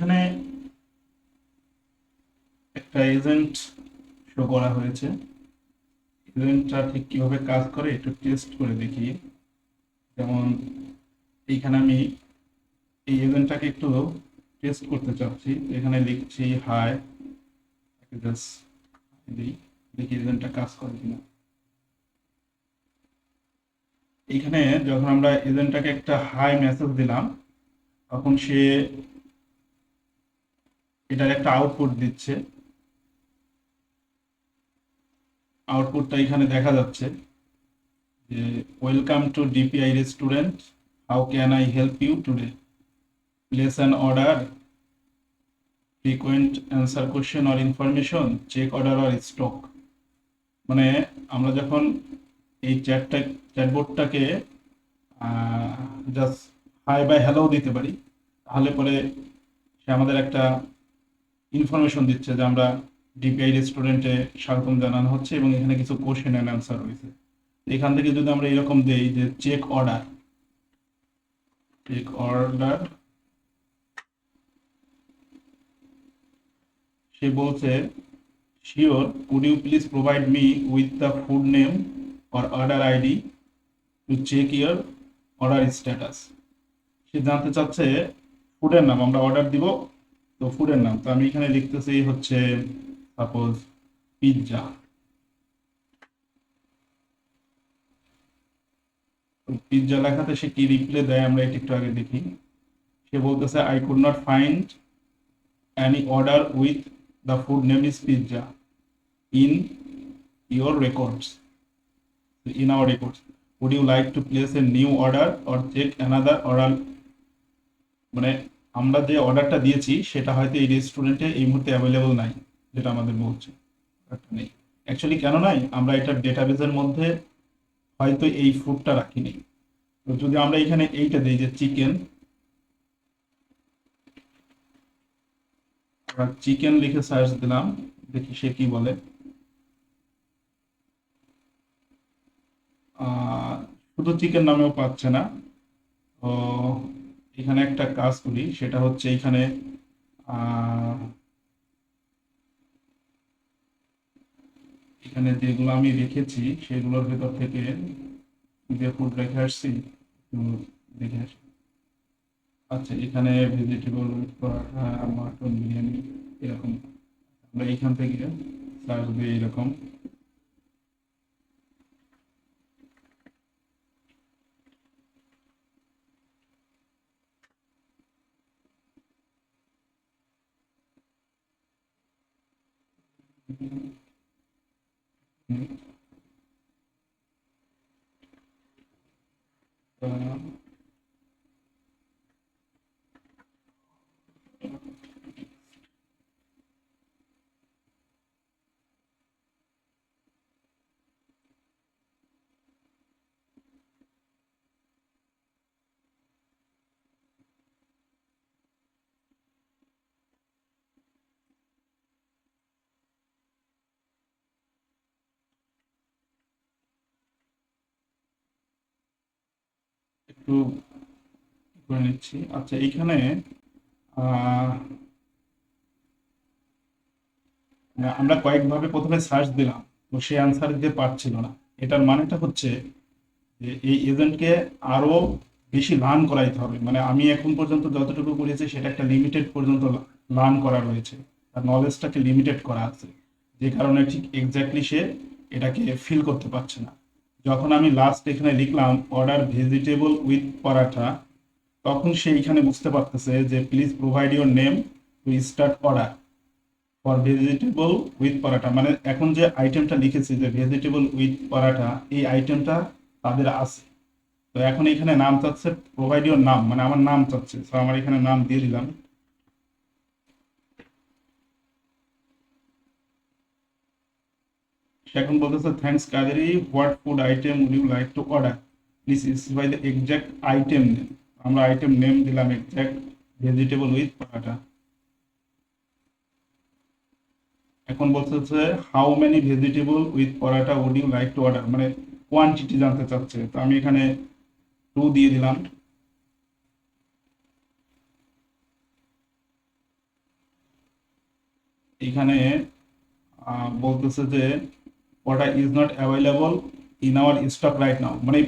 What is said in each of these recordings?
এখানে একটা agent show করা হয়েছে। এজেন্টটা ঠিক কিভাবে কাজ করে একটু টেস্ট করে দেখি। যেমন এইখানে আমি এই এজেন্টটাকে একটু টেস্ট করতে চাচ্ছি। এখানে লিখছি হাই, জাস্ট দিই, দেখি এজেন্টটা কাজ করে কিনা। এইখানে যখন আমরা এজেন্টটাকে একটা হাই মেসেজ দিলাম, তখন সে এটার একটা আউটপুট দিচ্ছে। আউটপুটটা এখানে দেখা যাচ্ছে যে welcome to DPI restaurant, how can I help you today, place an order, frequent answer question or information, check order or stock. মানে আমরা যখন এই চ্যাটবোর্ডটাকে জাস্ট হাই বাই হ্যালো দিতে পারি, তাহলে পরে সে আমাদের একটা ইনফরমেশন দিচ্ছে যে আমরা ডিপিআই রেস্টুরেন্টে স্বাগতম জানানো হচ্ছে এবং এখানে কিছু কোশ্চেন অ্যান্ড অ্যান্সার রয়েছে। এখান থেকে যদি আমরা এরকম দেই যে চেক অর্ডার, চেক অর্ডার, সে বলছে sure, could you please provide me with the food name or order ID to check your order status. সে জানতে চাচ্ছে ফুডের নাম, আমরা অর্ডার দিব তো ফুডের নাম। তো আমি এখানে লিখতেছি হচ্ছে সাপোজ পিৎজা। পিৎজা লেখাতে সে কি রিপ্লাই দেয় আমরা এটা একটু আগে দেখি। সে বলতেছে I could not find any order with the food name is pizza in your records, in our records, would you like to place a new order or check another order। মানে আমরা যে অর্ডারটা দিয়েছি সেটা হয়তো এই রেস্টুরেন্টে এই মুহূর্তে অ্যাভেলেবল নাই, যেটা আমাদের বলছে অর্ডারটা নেই। অ্যাকচুয়ালি কেন নাই, আমরা এটার ডেটাবেজের মধ্যে হয়তো এই ফুডটা রাখিনি। তো যদি আমরা এখানে এইটা দিই যে চিকেন, আমরা চিকেন লিখে সার্চ দিলাম, দেখি সে কি বলে। আহ, শুধু চিকেন নামেও পাচ্ছে না। তো এখানে একটা কাজ করি, সেটা হচ্ছে এখানে আহ, এখানে যেগুলো আমি রেখেছি সেগুলোর ভেতর থেকে যে ফুড রেখে আসছি একটু দেখে আসি। আচ্ছা, এখানে ভেজিটেবল পরোটা, মাটন বিরিয়ানি এরকম। আমরা এইখান থেকে সার্চ দিয়ে এরকম একটু করে নিচ্ছি। আচ্ছা, এইখানে আহ, আমরা কয়েকভাবে প্রথমে সার্চ দিলাম, তো সে আনসার দিতে পারছিল না। এটার মানেটা হচ্ছে যে এই এজেন্টকে আরো বেশি লার্ন করাইতে হবে। মানে আমি এখন পর্যন্ত যতটুকু করেছি সেটা একটা লিমিটেড পর্যন্ত লার্ন করা রয়েছে, তার নলেজটাকে লিমিটেড করা আছে, যে কারণে ঠিক এক্স্যাক্টলি সে এটাকে ফিল করতে পারছে না। যখন আমি লাস্ট এখানে লিখলাম অর্ডার ভেজিটেবল উইথ পরাঠা, তখন সে এখানে বুঝতে পারতেছে যে please provide your name to start order for vegetable with paratha. মানে এখন যে আইটেমটা লিখেছি যে ভেজিটেবল উইথ পরাঠা, এই আইটেমটা তাদের আছে। তো এখন এখানে নাম চাচ্ছে, প্রোভাইড ইউর নাম, মানে আমার নাম চাচ্ছে, তো আমার এখানে নাম দিয়ে দিলাম। সে এখন বলতেছে thanks Kaderi, what food item would you like to order, please specify the exact item name. আমরা আইটেম নেম দিলাম এক্সাক্ট ভেজিটেবল উইথ পরাঠা। এখন বলতেছে how many vegetable with paratha would you like to order, মানে কোয়ান্টিটি জানতে চাচ্ছে। তো আমি এখানে 2 দিয়ে দিলাম। এখানে বলতেছে যে ওটা is not available in our stock right now, মানে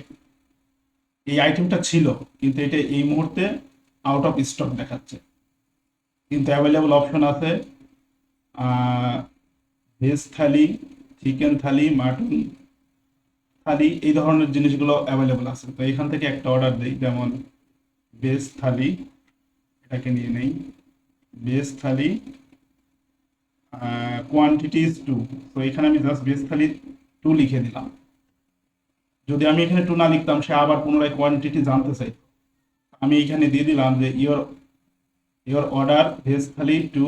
এই আইটেমটা ছিল কিন্তু এটা এই মুহূর্তে আউট অফ স্টক দেখাচ্ছে, কিন্তু অ্যাভেলেবল অপশন আছে ভেজ থালি, চিকেন থালি, মাটন থালি, এই ধরনের জিনিসগুলো অ্যাভেলেবল আছে। তো এখান থেকে একটা অর্ডার দিই, যেমন ভেজ থালি, এটাকে নিয়ে নেই। Veg thali, quantity is two. তো এখানে আমি জাস্ট ভেজ থালি টু লিখে দিলাম। যদি আমি এখানে টু না লিখতাম সে আবার পুনরায় কোয়ান্টিটি জানতে চাই। আমি এখানে দিয়ে দিলাম যে your order veg thali two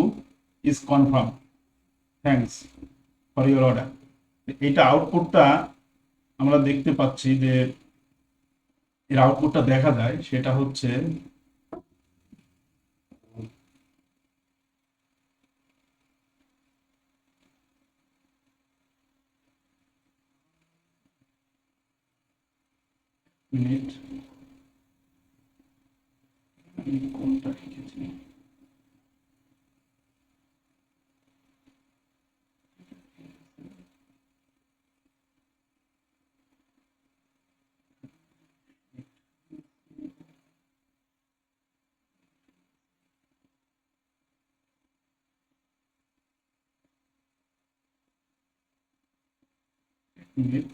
is confirm, thanks for your order. এইটা আউটপুটটা আমরা দেখতে পাচ্ছি যে এর আউটপুটটা দেখা যায়, সেটা হচ্ছে মিনিট, আমি কোনটা লিখেছি, মিনিট,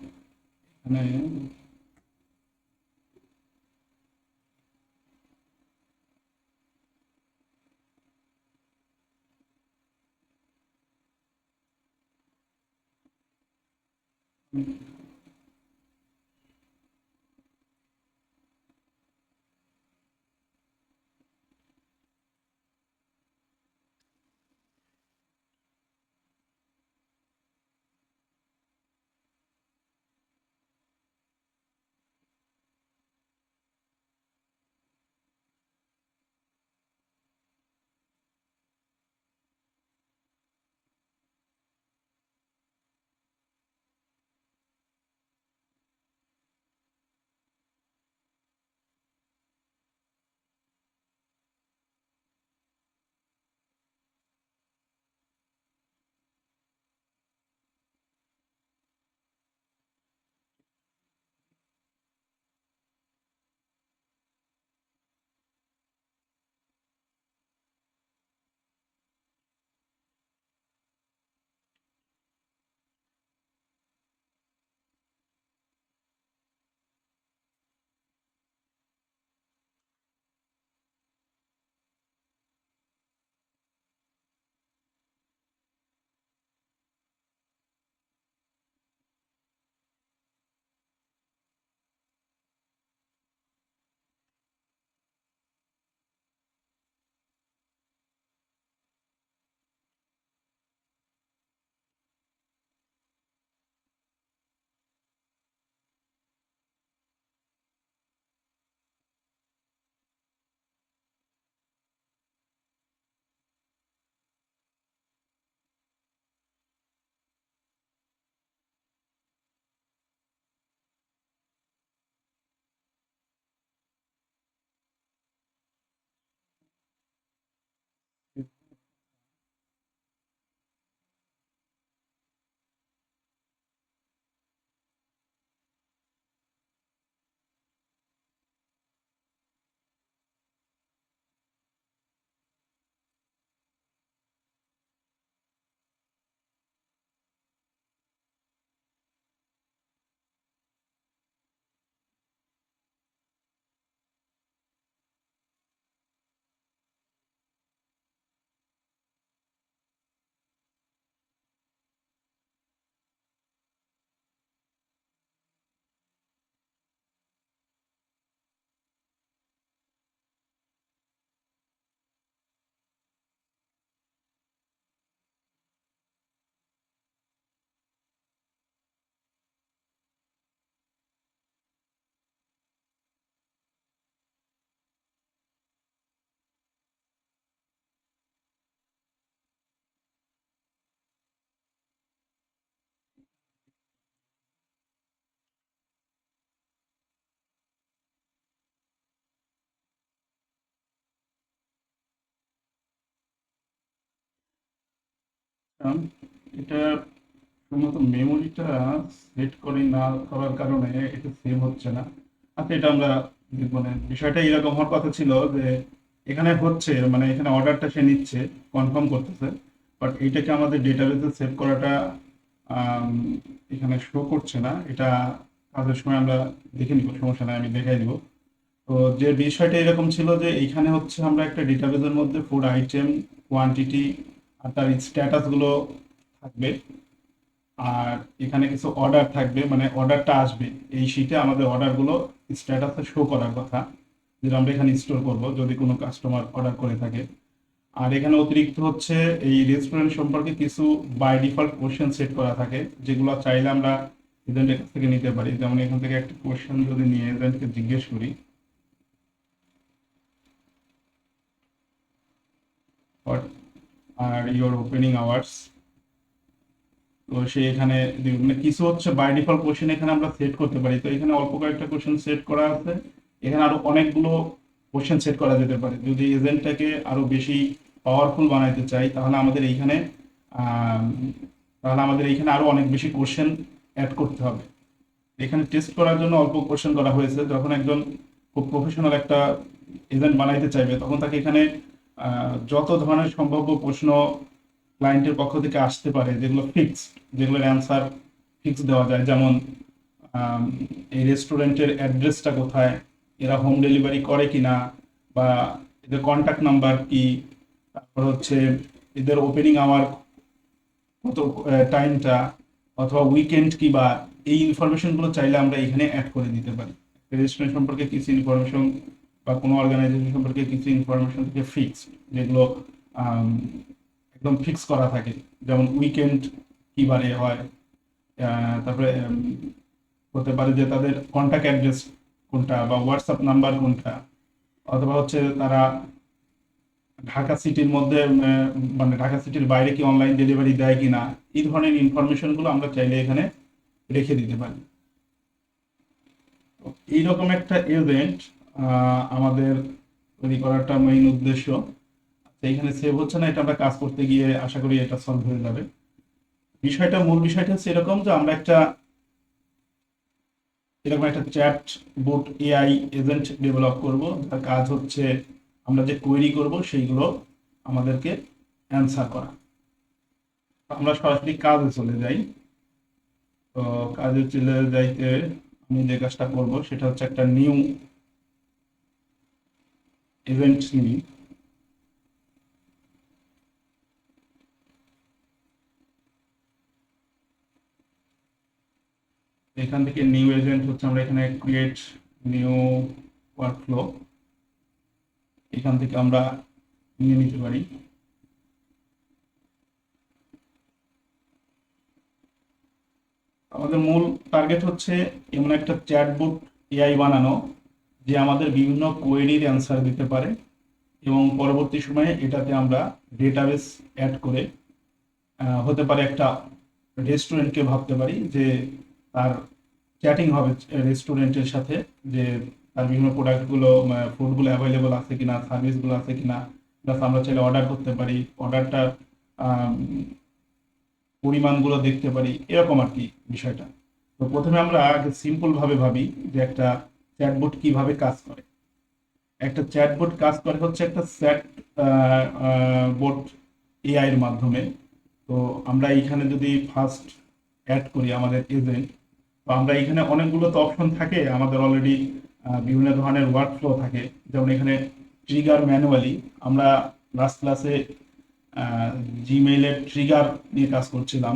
এখানে কারণ এটা শুধুমাত্র মেমোরিটা সেট করে না করার কারণে এটা সেভ হচ্ছে না। আচ্ছা, এটা আমরা দেখবো না। বিষয়টা এরকম হওয়ার কথা ছিল যে এখানে হচ্ছে, মানে এখানে অর্ডারটা সে নিচ্ছে, কনফার্ম করতেছে, বাট এইটাকে আমাদের ডেটাবেসে সেভ করাটা আম, এখানে শো করছে না। এটা কাজের সময় আমরা দেখে নিব, সমস্যা নাই, আমি দেখাই দিব। তো যে বিষয়টা এরকম ছিল যে এইখানে হচ্ছে আমরা একটা ডেটাবেসের মধ্যে ফুড আইটেম, কোয়ান্টিটি আর তার স্ট্যাটাস গুলো থাকবে। আর এখানে কিছু অর্ডার থাকবে, মানে অর্ডারটা আসবে এই শিটে, আমাদের অর্ডারগুলো স্ট্যাটাসে শো করার কথা, যেটা আমরা এখানে স্টোর করব যদি কোনো কাস্টমার অর্ডার করে থাকে। আর এখানে অতিরিক্ত হচ্ছে এই রেস্টুরেন্ট সম্পর্কে কিছু বাই ডিফল্ট কোশ্চেন সেট করা থাকে, যেগুলো চাইলে আমরা এজেন্টের কাছ থেকে নিতে পারি। যেমন এখান থেকে একটা কোশ্চেন যদি নিয়ে এজেন্টকে জিজ্ঞেস করি, what are your opening hours, তো সে এখানে মানে কিছু হচ্ছে বাই ডিফল্ট কোশ্চেন এখানে আমরা সেট করতে পারি। তো এখানে অল্প কয়েকটা কোশ্চেন সেট করা আছে, এখানে আরো অনেকগুলো কোশ্চেন সেট করা যেতে পারে। যদি এজেন্টটাকে আরো বেশি পাওয়ারফুল বানাইতে চাই, তাহলে আমাদের এইখানে আম, আরো অনেক বেশি কোশ্চেন অ্যাড করতে হবে। এখানে টেস্ট করার জন্য অল্প কোশ্চেন করা হয়েছে। যখন একজন খুব প্রফেশনাল একটা এজেন্ট বানাইতে চাইবে, তখন তাকে এখানে যত ধরনের সম্ভাব্য প্রশ্ন ক্লায়েন্টের পক্ষ থেকে আসতে পারে, যেগুলো ফিক্স, যেগুলোর অ্যান্সার ফিক্স দেওয়া যায়, যেমন আম, এই রেস্টুরেন্টের অ্যাড্রেসটা কোথায়, এরা হোম ডেলিভারি করে কিনা, বা এদের কন্ট্যাক্ট নাম্বার কি, তারপর হচ্ছে এদের ওপেনিং আওয়ার কত, টাইমটা, অথবা উইকেন্ড কি, বা এই ইনফরমেশনগুলো চাইলে আমরা এখানে অ্যাড করে দিতে পারি। রেস্টুরেন্ট সম্পর্কে কিছু ইনফরমেশন বা কোনো অর্গানাইজেশন সম্পর্কে কিছু ইনফরমেশন থেকে ফিক্সড, যেগুলো আম, একদম ফিক্স করা থাকে। যেমন উইকেন্ড কি বারে হয়, তারপরে হতে পারে যে তাদের কন্ট্যাক্ট অ্যাড্রেস কোনটা, বা হোয়াটসঅ্যাপ নাম্বার কোনটা, অথবা হচ্ছে তারা ঢাকা সিটির মধ্যে মানে ঢাকা সিটির বাইরে কি অনলাইন ডেলিভারি দেয় কিনা, এই ধরনের ইনফরমেশন গুলো আমরা চাইলে এখানে রেখে দিতে পারি। তো এইরকম একটা এজেন্ট আমাদের তৈরি করাটা মেইন উদ্দেশ্য। তো এখানে সেভ হচ্ছে না, এটা আমরা কাজ করতে গিয়ে আশা করি এটা সলভ হয়ে যাবে। মূল বিষয়টা হচ্ছে এরকম যে আমরা এরকম একটা chat boat AI agent develop করব, যার কাজ হচ্ছে আমরা যে কোয়েরি করব সেইগুলো আমাদেরকে অ্যান্সার করা। আমরা সরাসরি কাজে চলে যাই। তো কাজে চলে যাইতে আমি যে কাজটা করব সেটা হচ্ছে একটা নিউ ইভেন্ট নিই। এখান থেকে নিউ এজেন্ট হচ্ছে আমরা এখানে ক্রিয়েট নিউ ওয়ার্কফ্লো, এখান থেকে আমরা নিয়ে নিতে পারি। আমাদের মূল টার্গেট হচ্ছে এমন একটা চ্যাটবট এআই বানানো, যে আমাদের বিভিন্ন কোয়েরির অ্যান্সার দিতে পারে, এবং পরবর্তী সময়ে এটাতে আমরা ডেটাবেস অ্যাড করে হতে পারে একটা রেস্টুরেন্টকে ভাবতে পারি যে তার চ্যাটিং হবে রেস্টুরেন্টের সাথে, যে তার বিভিন্ন প্রোডাক্টগুলো, ফুডগুলো অ্যাভেলেবল আছে কিনা, সার্ভিসগুলো আছে কিনা, প্লাস আমরা চাইলে অর্ডার করতে পারি, অর্ডারটা পরিমাণগুলো দেখতে পারি, এরকম আর কি বিষয়টা। তো প্রথমে আমরা আগে সিম্পল ভাবে ভাবি যে একটা চ্যাটবট কিভাবে কাজ করে। একটা চ্যাটবট কাজ করে হচ্ছে একটা চ্যাট বোট এআই এর মাধ্যমে। তো আমরা এইখানে যদি ফার্স্ট অ্যাড করি আমাদের এজেন্ট, তো আমরা এখানে অনেকগুলো তো অপশন থাকে আমাদের অলরেডি, বিভিন্ন ধরনের ওয়ার্ক ফ্লো থাকে। যেমন এখানে ট্রিগার ম্যানুয়ালি, আমরা লাস্ট ক্লাসে জিমেইলের ট্রিগার নিয়ে কাজ করছিলাম।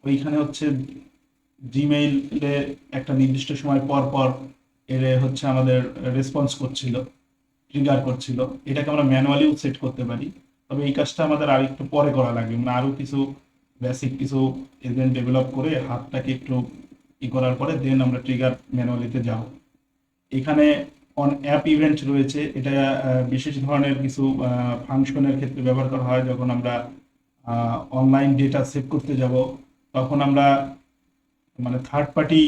ওইখানে হচ্ছে জিমেইলে একটা নির্দিষ্ট সময় পর পর এর হচ্ছে আমাদের রেসপন্স করছিল, ট্রিগার করছিল। এটাকে আমরা ম্যানুয়ালিও সেট করতে পারি। তবে এই কাজটা আমাদের আর একটু পরে করা লাগবে, মানে আরো কিছু বেসিক কিছু এজেন্ট ডেভেলপ করে হাতটাকে একটু করার পরে দেন আমরা ট্রিগার ম্যানুয়ালিতে যাব। এখানে অন অ্যাপ ইভেন্ট রয়েছে, এটা বিশেষ ধরনের কিছু ফাংশনের ক্ষেত্রে ব্যবহার করা হয়। যখন আমরা অনলাইন ডেটা সেভ করতে যাব, তখন আমরা মানে থার্ড পার্টি,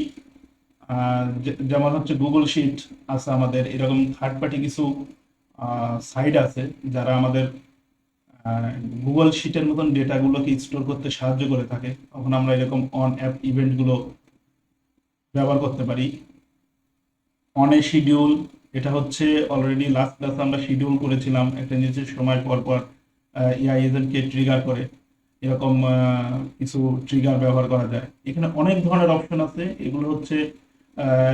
যেমন হচ্ছে গুগল শিট আছে আমাদের, এরকম থার্ড পার্টি কিছু সাইট আছে যারা আমাদের গুগল শিটের মতন ডেটাগুলোকে স্টোর করতে সাহায্য করে থাকে, তখন আমরা এরকম অন অ্যাপ ইভেন্টগুলো ব্যবহার করতে পারি। অন এ শিডিউল, এটা হচ্ছে অলরেডি লাস্ট ক্লাসে আমরা শিডিউল করেছিলাম একটা নির্দিষ্ট সময় পর পর এআই এজেন্টকে ট্রিগার করে, এরকম কিছু ট্রিগার ব্যবহার করা যায়। এখানে অনেক ধরনের অপশন আছে, এগুলো হচ্ছে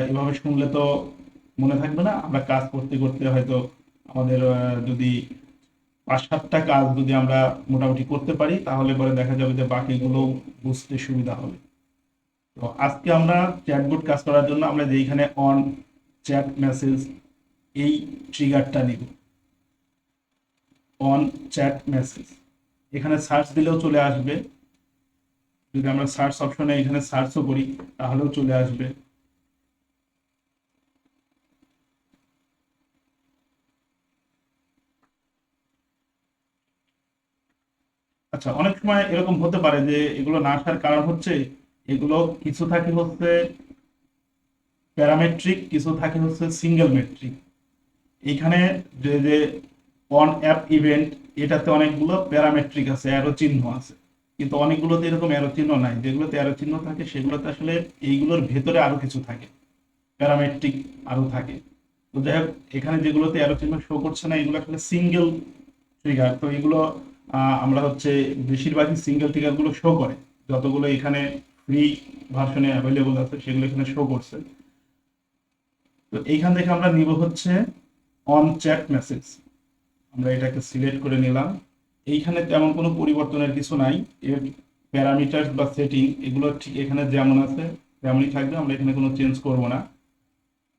এভাবে শুনলে তো মনে থাকবে না, আমরা কাজ করতে করতে হয়তো আমাদের যদি 5-7টা কাজ যদি আমরা মোটামুটি করতে পারি, তাহলে পরে দেখা যাবে যে বাকিগুলো বুঝতে সুবিধা হবে। তো আজকে আমরা চ্যাটবট কাজ করার জন্য আমরা যেইখানে অন চ্যাট মেসেজ এই ট্রিগারটা নিব, অন চ্যাট মেসেজ, এখানে সার্চ দিলেও চলে আসবে। যদি আমরা সার্চ অপশনে এখানে সার্চও করি তাহলেও চলে আসবে। আচ্ছা, অনেক সময় এরকম হতে পারে যে এগুলো না আসার কারণ হচ্ছে এগুলো কিছু থাকে হচ্ছে প্যারামেট্রিক, কিছু থাকে হচ্ছে সিঙ্গেল মেট্রিক। এইখানে যে যে অন অ্যাপ ইভেন্ট, এটাতে অনেকগুলো প্যারামেট্রিক আছে, অ্যারো চিহ্ন আছে, কিন্তু অনেকগুলোতে এরকম অ্যারো চিহ্ন নাই। যেগুলোতে অ্যারো চিহ্ন থাকে সেগুলোতে আসলে এইগুলোর ভেতরে আরো কিছু থাকে, প্যারামেট্রিক আরো থাকে। তো যাই হোক, এখানে যেগুলোতে অ্যারো চিহ্ন শো করছে না এগুলো আসলে সিঙ্গেল ট্রিগার। তো এগুলো আমরা হচ্ছে বেশিরভাগই সিঙ্গেল ট্রিগার গুলো শো করে, যতগুলো এখানে ফ্রি ভার্সনে অ্যাভেলেবল আছে সেগুলো এখানে শো করছে। তো এইখান থেকে আমরা নিব হচ্ছে অন চ্যাট মেসেজ, আমরা এটাকে সিলেক্ট করে নিলাম। এইখানে তেমন কোনো পরিবর্তনের কিছু নাই, এর প্যারামিটার বা সেটিং এগুলো ঠিক এখানে যেমন আছে তেমনই থাকবে, আমরা এখানে কোনো চেঞ্জ করব না।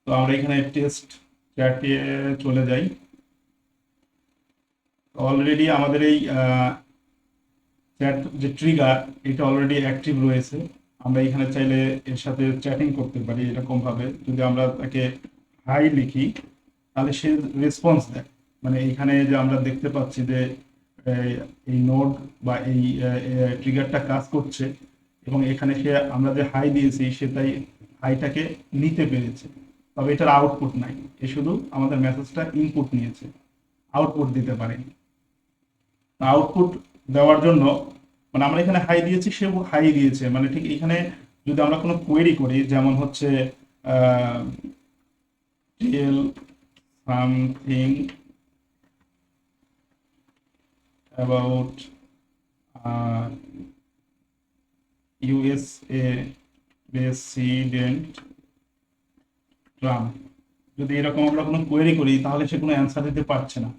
তো আমরা এখানে টেস্ট চ্যাটে চলে যাই। অলরেডি আমাদের এই চ্যাট যে ট্রিগার, এটা অলরেডি অ্যাক্টিভ রয়েছে। আমরা এখানে চাইলে এর সাথে চ্যাটিং করতে পারি এরকম ভাবে, যদি আমরা তাকে হাই লিখি তাহলে সে রেসপন্স দেয়। মানে এইখানে যে আমরা দেখতে পাচ্ছি যে এই নোড বা এই ট্রিগারটা কাজ করছে, এবং এখানে সে আমরা যে হাই দিয়েছি সে তাই হাইটাকে নিতে পেরেছে, তবে এটার আউটপুট নাই, এ শুধু আমাদের মেসেজটা ইনপুট নিয়েছে, আউটপুট দিতে পারেনি। আউটপুট দেওয়ার জন্য মানে আমরা এখানে হাই দিয়েছি, সেও হাই দিয়েছে, মানে ঠিক এখানে যদি আমরা কোনো কোয়েরি করি, যেমন হচ্ছে tell something about USA president Trump, যদি এরকম আমরা কোনো কোয়েরি করি তাহলে সে কোনো অ্যান্সার দিতে পারছে না।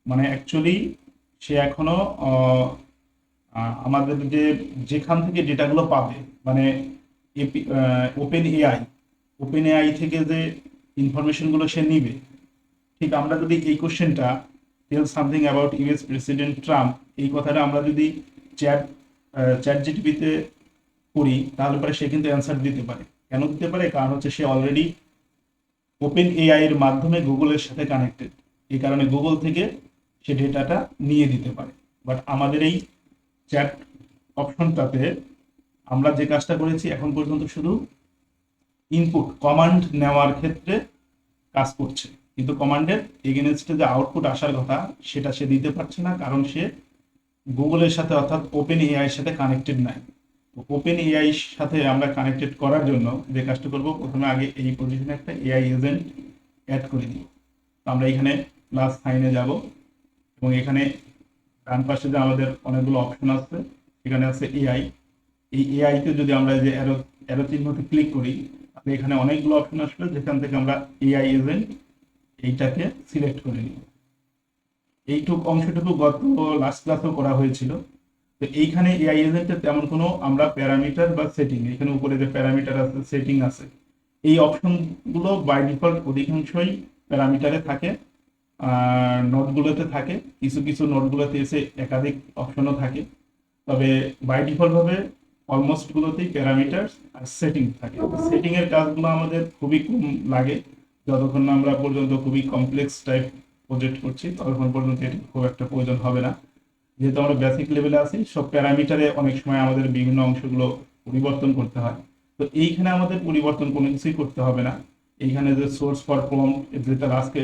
মানে অ্যাকচুয়ালি সে এখনো আমাদের যে যেখান থেকে ডেটাগুলো পাবে, মানে ওপেন এআই, ওপেন এআই থেকে যে ইনফরমেশনগুলো সে নিবে, ঠিক আমরা যদি এই কোশ্চেনটা tell something about US president Trump, এই কথাটা আমরা যদি চ্যাট চ্যাট জিটিপিতে করি তাহলে পরে সে কিন্তু অ্যান্সার দিতে পারে। কেন দিতে পারে? কারণ হচ্ছে সে অলরেডি ওপেন এআই এর মাধ্যমে গুগলের সাথে কানেক্টেড, এই কারণে গুগল থেকে সে ডেটাটা নিয়ে দিতে পারে। বাট আমাদের এই চ্যাট অপশনটাতে আমরা যে কাজটা করেছি এখন পর্যন্ত শুধু ইনপুট কমান্ড নেওয়ার ক্ষেত্রে কাজ করছে, কিন্তু কমান্ডের এগেনস্টে যে আউটপুট আসার কথা সেটা সে দিতে পারছে না, কারণ সে গুগলের সাথে অর্থাৎ ওপেন এআই এর সাথে কানেক্টেড নাই। ওপেন এআই সাথে আমরা কানেক্টেড করার জন্য যে কাজটা করব, প্রথমে আগে এই পজিশনে একটা এআই এজেন্ট অ্যাড করে দিই। তো আমরা এখানে প্লাস সাইনে যাব, এবং এখানে ডান পাশে যে আমাদের অনেকগুলো অপশন আছে, এখানে আছে এআই। এই এআইতে যদি আমরা যে অ্যারো অ্যারো চিহ্নতে ক্লিক করি তাহলে এখানে অনেকগুলো অপশন আসবে, যেখান থেকে আমরা এআই এজেন্ট এইটাকে সিলেক্ট করে নিই। এইটুকু অংশটুকু গত লাস্ট ক্লাসেও করা হয়েছিল। তো এইখানে এআই এজেন্টের তেমন কোনো আমরা প্যারামিটার বা সেটিং, এখানে উপরে যে প্যারামিটার আছে সেটিং আছে, এই অপশনগুলো বাই ডিফল্ট অধিকাংশই প্যারামিটারে থাকে, নোটগুলোতে থাকে, কিছু কিছু নোটগুলোতে এসে একাধিক অপশনও থাকে, তবে বাই ডিফল্ট ভাবে অলমোস্ট গুলোতেই প্যারামিটার আর সেটিং থাকে। সেটিং এর কাজগুলো আমাদের খুবই কম লাগে, যতক্ষণ না আমরা পর্যন্ত খুবই কমপ্লেক্স টাইপ প্রজেক্ট করছি ততক্ষণ পর্যন্ত এটি খুব একটা প্রয়োজন হবে না। যেহেতু আমরা বেসিক লেভেলে আছি, সব প্যারামিটারে অনেক সময় আমাদের বিভিন্ন অংশগুলো পরিবর্তন করতে হয়। তো এইখানে আমাদের পরিবর্তন কোনো কিছুই করতে হবে না। এইখানে যে সোর্স ফর প্রম্পট, যেটা আজকে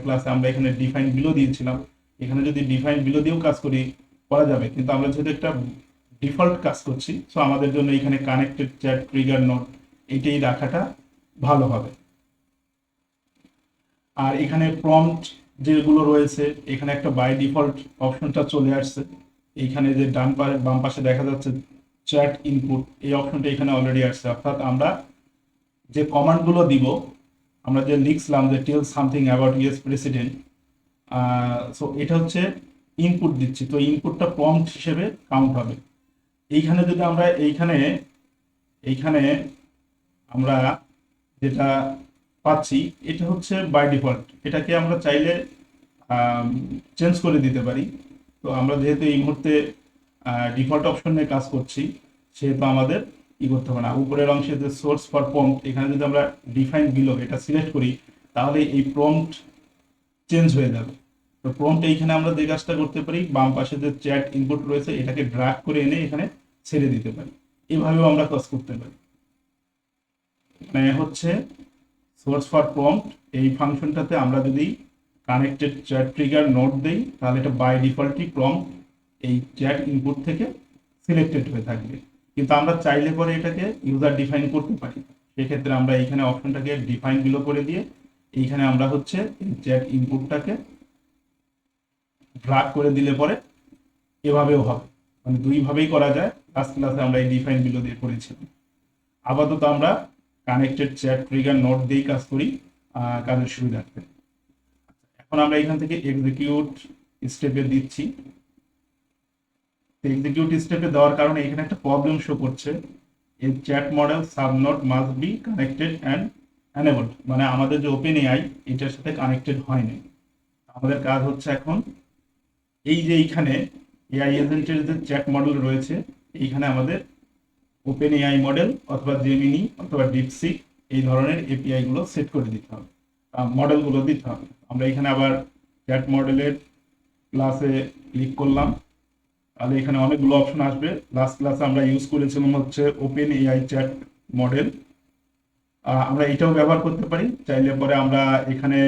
ক্লাসে আমরা এখানে ডিফাইন বিলো দিয়েছিলাম, এখানে যদি ডিফাইন বিলো দিয়েও কাজ করি করা যাবে, কিন্তু আমরা যেহেতু একটা ডিফল্ট কাজ করছি, সো আমাদের জন্য এখানে কানেক্টেড চ্যাট ট্রিগার নোট এইটাই রাখাটা ভালো হবে। আর এখানে প্রম্পট যেগুলো রয়েছে, এখানে একটা বাই ডিফল্ট অপশনটা চলে আসছে। এইখানে যে বাম পাশে দেখা যাচ্ছে চ্যাট ইনপুট, এই অপশনটা এখানে অলরেডি আসছে। অর্থাৎ আমরা যে কমান্ডগুলো দিব, আমরা যে লিখছিলাম যে tell something about US president, so এটা হচ্ছে ইনপুট দিচ্ছি, তো ইনপুটটা প্রম্পট হিসেবে কাউন্ট হবে। এইখানে যদি আমরা এইখানে এইখানে আমরা যেটা পাচ্ছি, এটা হচ্ছে বাই ডিফল্ট। এটাকে আমরা চাইলে চেঞ্জ করে দিতে পারি। তো আমরা যেহেতু এই মুহূর্তে ডিফল্ট অপশন নিয়ে কাজ করছি, সেহেতু আমাদের করতে হবে না। উপরের অংশে যে সোর্স ফর প্রম্পট, এখানে যদি আমরা ডিফাইন বিলো এটা সিলেক্ট করি, তাহলে এই প্রম্পট চেঞ্জ হয়ে যাবে। তো প্রম্পট এইখানে আমরা যে কাজটা করতে পারি, বাম পাশে যে চ্যাট ইনপুট রয়েছে এটাকে ড্র্যাগ করে এনে এখানে ছেড়ে দিতে পারি। এভাবেও আমরা কাজ করতে পারি। মানে হচ্ছে সোর্স ফর প্রম্পট, এই ফাংশনটাতে আমরা যদি কানেক্টেড চ্যাট ট্রিগার নোট দেই, তাহলে এটা বাই ডিফল্টই প্রম্পট এই চ্যাট ইনপুট থেকে সিলেক্টেড হয়ে থাকবে। কিন্তু আমরা চাইলে পরে এটাকে ইউজার ডিফাইন করতে পারি। সেক্ষেত্রে আমরা এইখানে অপশনটাকে ডিফাইন বিলো করে দিয়ে এইখানে আমরা হচ্ছে চ্যাট ইনপুটটাকে ড্রাগ করে দিলে পরে এভাবেও হবে। মানে দুইভাবেই করা যায়। লাস্ট ক্লাসে আমরা এই ডিফাইন বিলো দিয়ে করেছিলাম। আপাতত আমরা কানেক্টেড চ্যাট ট্রিগার নোট দিয়েই কাজ করি কাজের সুবিধার্থে। এখন আমরা এখান থেকে এক্সিকিউট স্টেপে দিচ্ছি। এক্সিকিউট স্টেপে দেওয়ার কারণে এখানে একটা প্রবলেম শো করছে, এই chat model subnode must be connected and enabled, মানে আমাদের যে ওপেন এআই এটার সাথে কানেক্টেড হয়নি। আমাদের কাজ হচ্ছে এখন এই যে এইখানে এআই এজেন্টের যে চ্যাট মডেল রয়েছে, এইখানে আমাদের ওপেন এআই মডেল অথবা জেমিনি অথবা ডিপসিক এই ধরনের এপিআই গুলো সেট করে দিতে হবে, মডেলগুলো দিতে হবে। আমরা এখানে আবার চ্যাট মডেলের ক্লাসে ক্লিক করলাম, তাহলে এখানে অনেকগুলো অপশন আসবে। লাস্ট ক্লাসে আমরা ইউজ করেছিলাম হচ্ছে ওপেন এআই চ্যাট মডেল। আমরা এটাও ব্যবহার করতে পারি, চাইলে পরে আমরা এখানে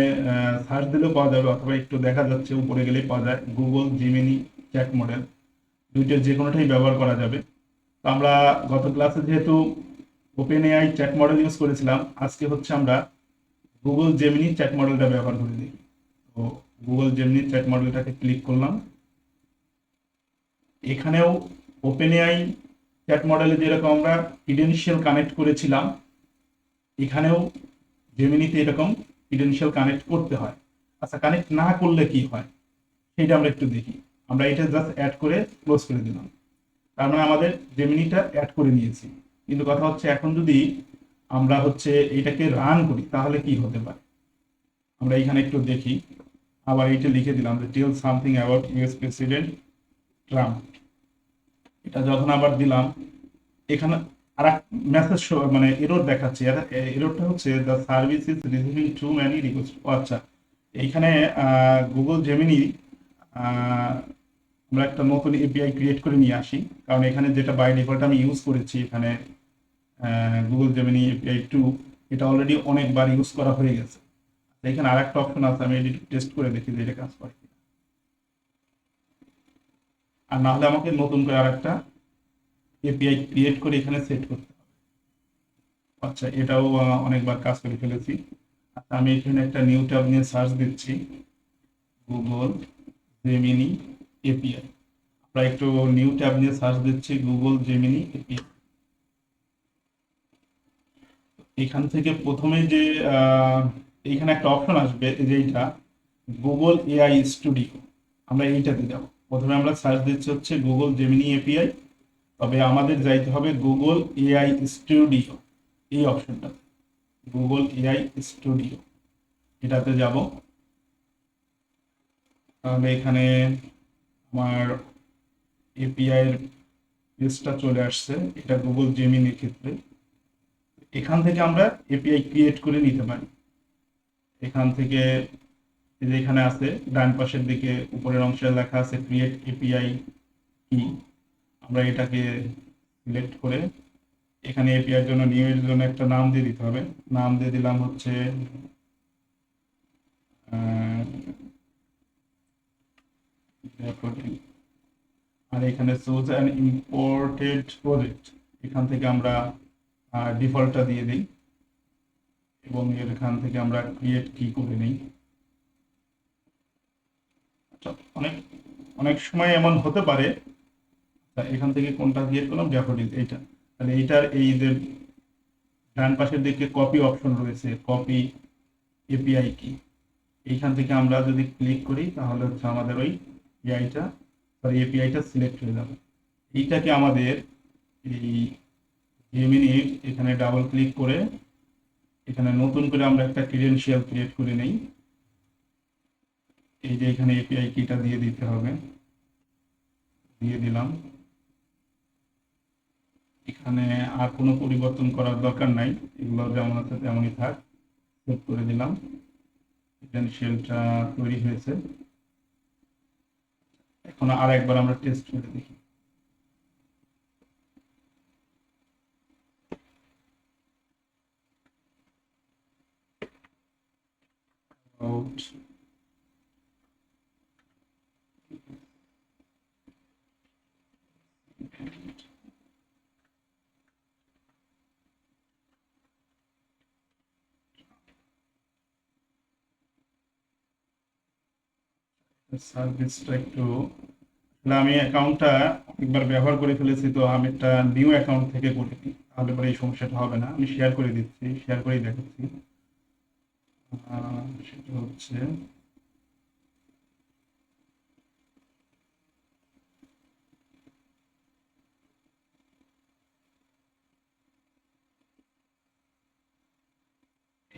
সার্চ দিলেও পাওয়া যাবে, অথবা একটু দেখা যাচ্ছে উপরে গেলেই পাওয়া যায় গুগল জেমিনি চ্যাট মডেল, দুইটার যে কোনোটাই ব্যবহার করা যাবে। তো আমরা গত ক্লাসে যেহেতু open AI chat model use করেছিলাম, আজকে হচ্ছে আমরা গুগল জেমিনি চ্যাট মডেলটা ব্যবহার করে দিই। তো গুগল জেমিনি চ্যাট মডেলটাকে ক্লিক করলাম। এখানেও ওপেন এআই চ্যাট মডেলে যেরকম আমরা ক্রিডেনশিয়াল কানেক্ট করেছিলাম, এখানেও জেমিনিতে এরকম ক্রিডেনশিয়াল কানেক্ট করতে হয়। আচ্ছা, কানেক্ট না করলে কি হয় সেটা আমরা একটু দেখি। আমরা এটা জাস্ট অ্যাড করে ক্লোজ করে দিলাম, তার মানে আমাদের জেমিনিটা অ্যাড করে নিয়েছি। কিন্তু কথা হচ্ছে এখন যদি আমরা হচ্ছে এটাকে রান করি তাহলে কি হতে পারে, আমরা এখানে একটু দেখি। আবার এইটা লিখে দিলাম যে tell something about US president Trump, এটা যখন আবার দিলাম, এখানে আর এক মেসেজ মানে এরর দেখাচ্ছে। এররটা হচ্ছে the service is receiving too many request. আচ্ছা, এইখানে গুগল জেমিনি আমরা একটা নতুন এপিআই ক্রিয়েট করে নিয়ে আসি, কারণ এখানে যেটা বাই ডিফল্ট আমি ইউজ করেছি এখানে গুগল জেমিনি এপিআই 2, এটা অলরেডি অনেকবার ইউজ করা হয়ে গেছে। এখানে আর একটা অপশন আছে, আমি এডিট টেস্ট করে দেখি যে এটা কাজ করে কিনা। আর না হলে আমাকে নতুন করে আর একটা এপিআই ক্রিয়েট করে এখানে সেট করতে হবে। আচ্ছা, এটাও অনেকবার কাজ করে ফেলেছি। আচ্ছা, আমি এখানে একটা নিউ ট্যাব নিয়ে সার্চ দিচ্ছি, গুগল জেমিনি এপিআই। আমরা একটু নিউ ট্যাব নিয়ে সার্চ দিচ্ছি গুগল জেমিনি এপিআই। এখান থেকে প্রথমে যে এইখানে একটা অপশন আসবে, যে এইটা গুগল এআই স্টুডিও, আমরা এইটাতে যাব। প্রথমে আমরা সার্চ দিচ্ছি হচ্ছে গুগল জেমিনি এপিআই, তবে আমাদের যাইতে হবে গুগল এআই স্টুডিও, এই অপশনটা গুগল এআই স্টুডিও, এটাতে যাব। তাহলে এখানে আমার এপিআই এর পেজটা চলে আসছে, এটা গুগল জেমিনির ক্ষেত্রে। এখান থেকে আমরা এপিআই ক্রিয়েট করে নিতে পারি। এখান থেকে যেখানে আছে ডান পাশের দিকে উপরের অংশে লেখা আছে ক্রিয়েট এপিআই কি, আমরা এটাকে সিলেক্ট করে এখানে এপিআই এর জন্য নিউ এর জন্য একটা নাম দিয়ে দিতে হবে। নাম দিয়ে দিলাম হচ্ছে ড্যাফোডিল। আর এখানে চুজ অ্যান ইম্পোর্টেড প্রজেক্ট, এখান থেকে আমরা ডিফল্টটা দিয়ে দিই এবং এখান থেকে আমরা ক্রিয়েট কি করে নিই। আচ্ছা, অনেক অনেক সময় এমন হতে পারে, এখান থেকে কোনটা ক্রিয়েট করলাম, ড্যাফোডিল এইটা। তাহলে এইটার এই যে ডান পাশের দিকে কপি অপশন রয়েছে, কপি এপিআই কি, এইখান থেকে আমরা যদি ক্লিক করি তাহলে হচ্ছে আমাদের ওই এআইটা সরি এপিআইটা সিলেক্ট হয়ে যাবে। এইটাকে আমাদের এই জেমিনির এখানে ডাবল ক্লিক করে এখানে নতুন করে আমরা একটা ক্রিডেনশিয়াল ক্রিয়েট করে নেই। এই যে এখানে এপিআই কিটা দিয়ে দিতে হবে, দিয়ে দিলাম। এখানে আর কোনো পরিবর্তন করার দরকার নাই, এগুলো যেমন আছে তেমনই থাক। সেভ করে দিলাম, ক্রিডেনশিয়ালটা তৈরি হয়েছে। এখন আর একবার আমরা টেস্ট করে দেখি। Out. সার্ভিসটা একটু, আমি অ্যাকাউন্টটা একবার ব্যবহার করে ফেলেছি, তো আমি একটা নিউ অ্যাকাউন্ট থেকে করে দিই, তাহলে পরে এই সমস্যাটা হবে না। আমি শেয়ার করে দিচ্ছি, শেয়ার করেই দেখাচ্ছি। সেটা হচ্ছে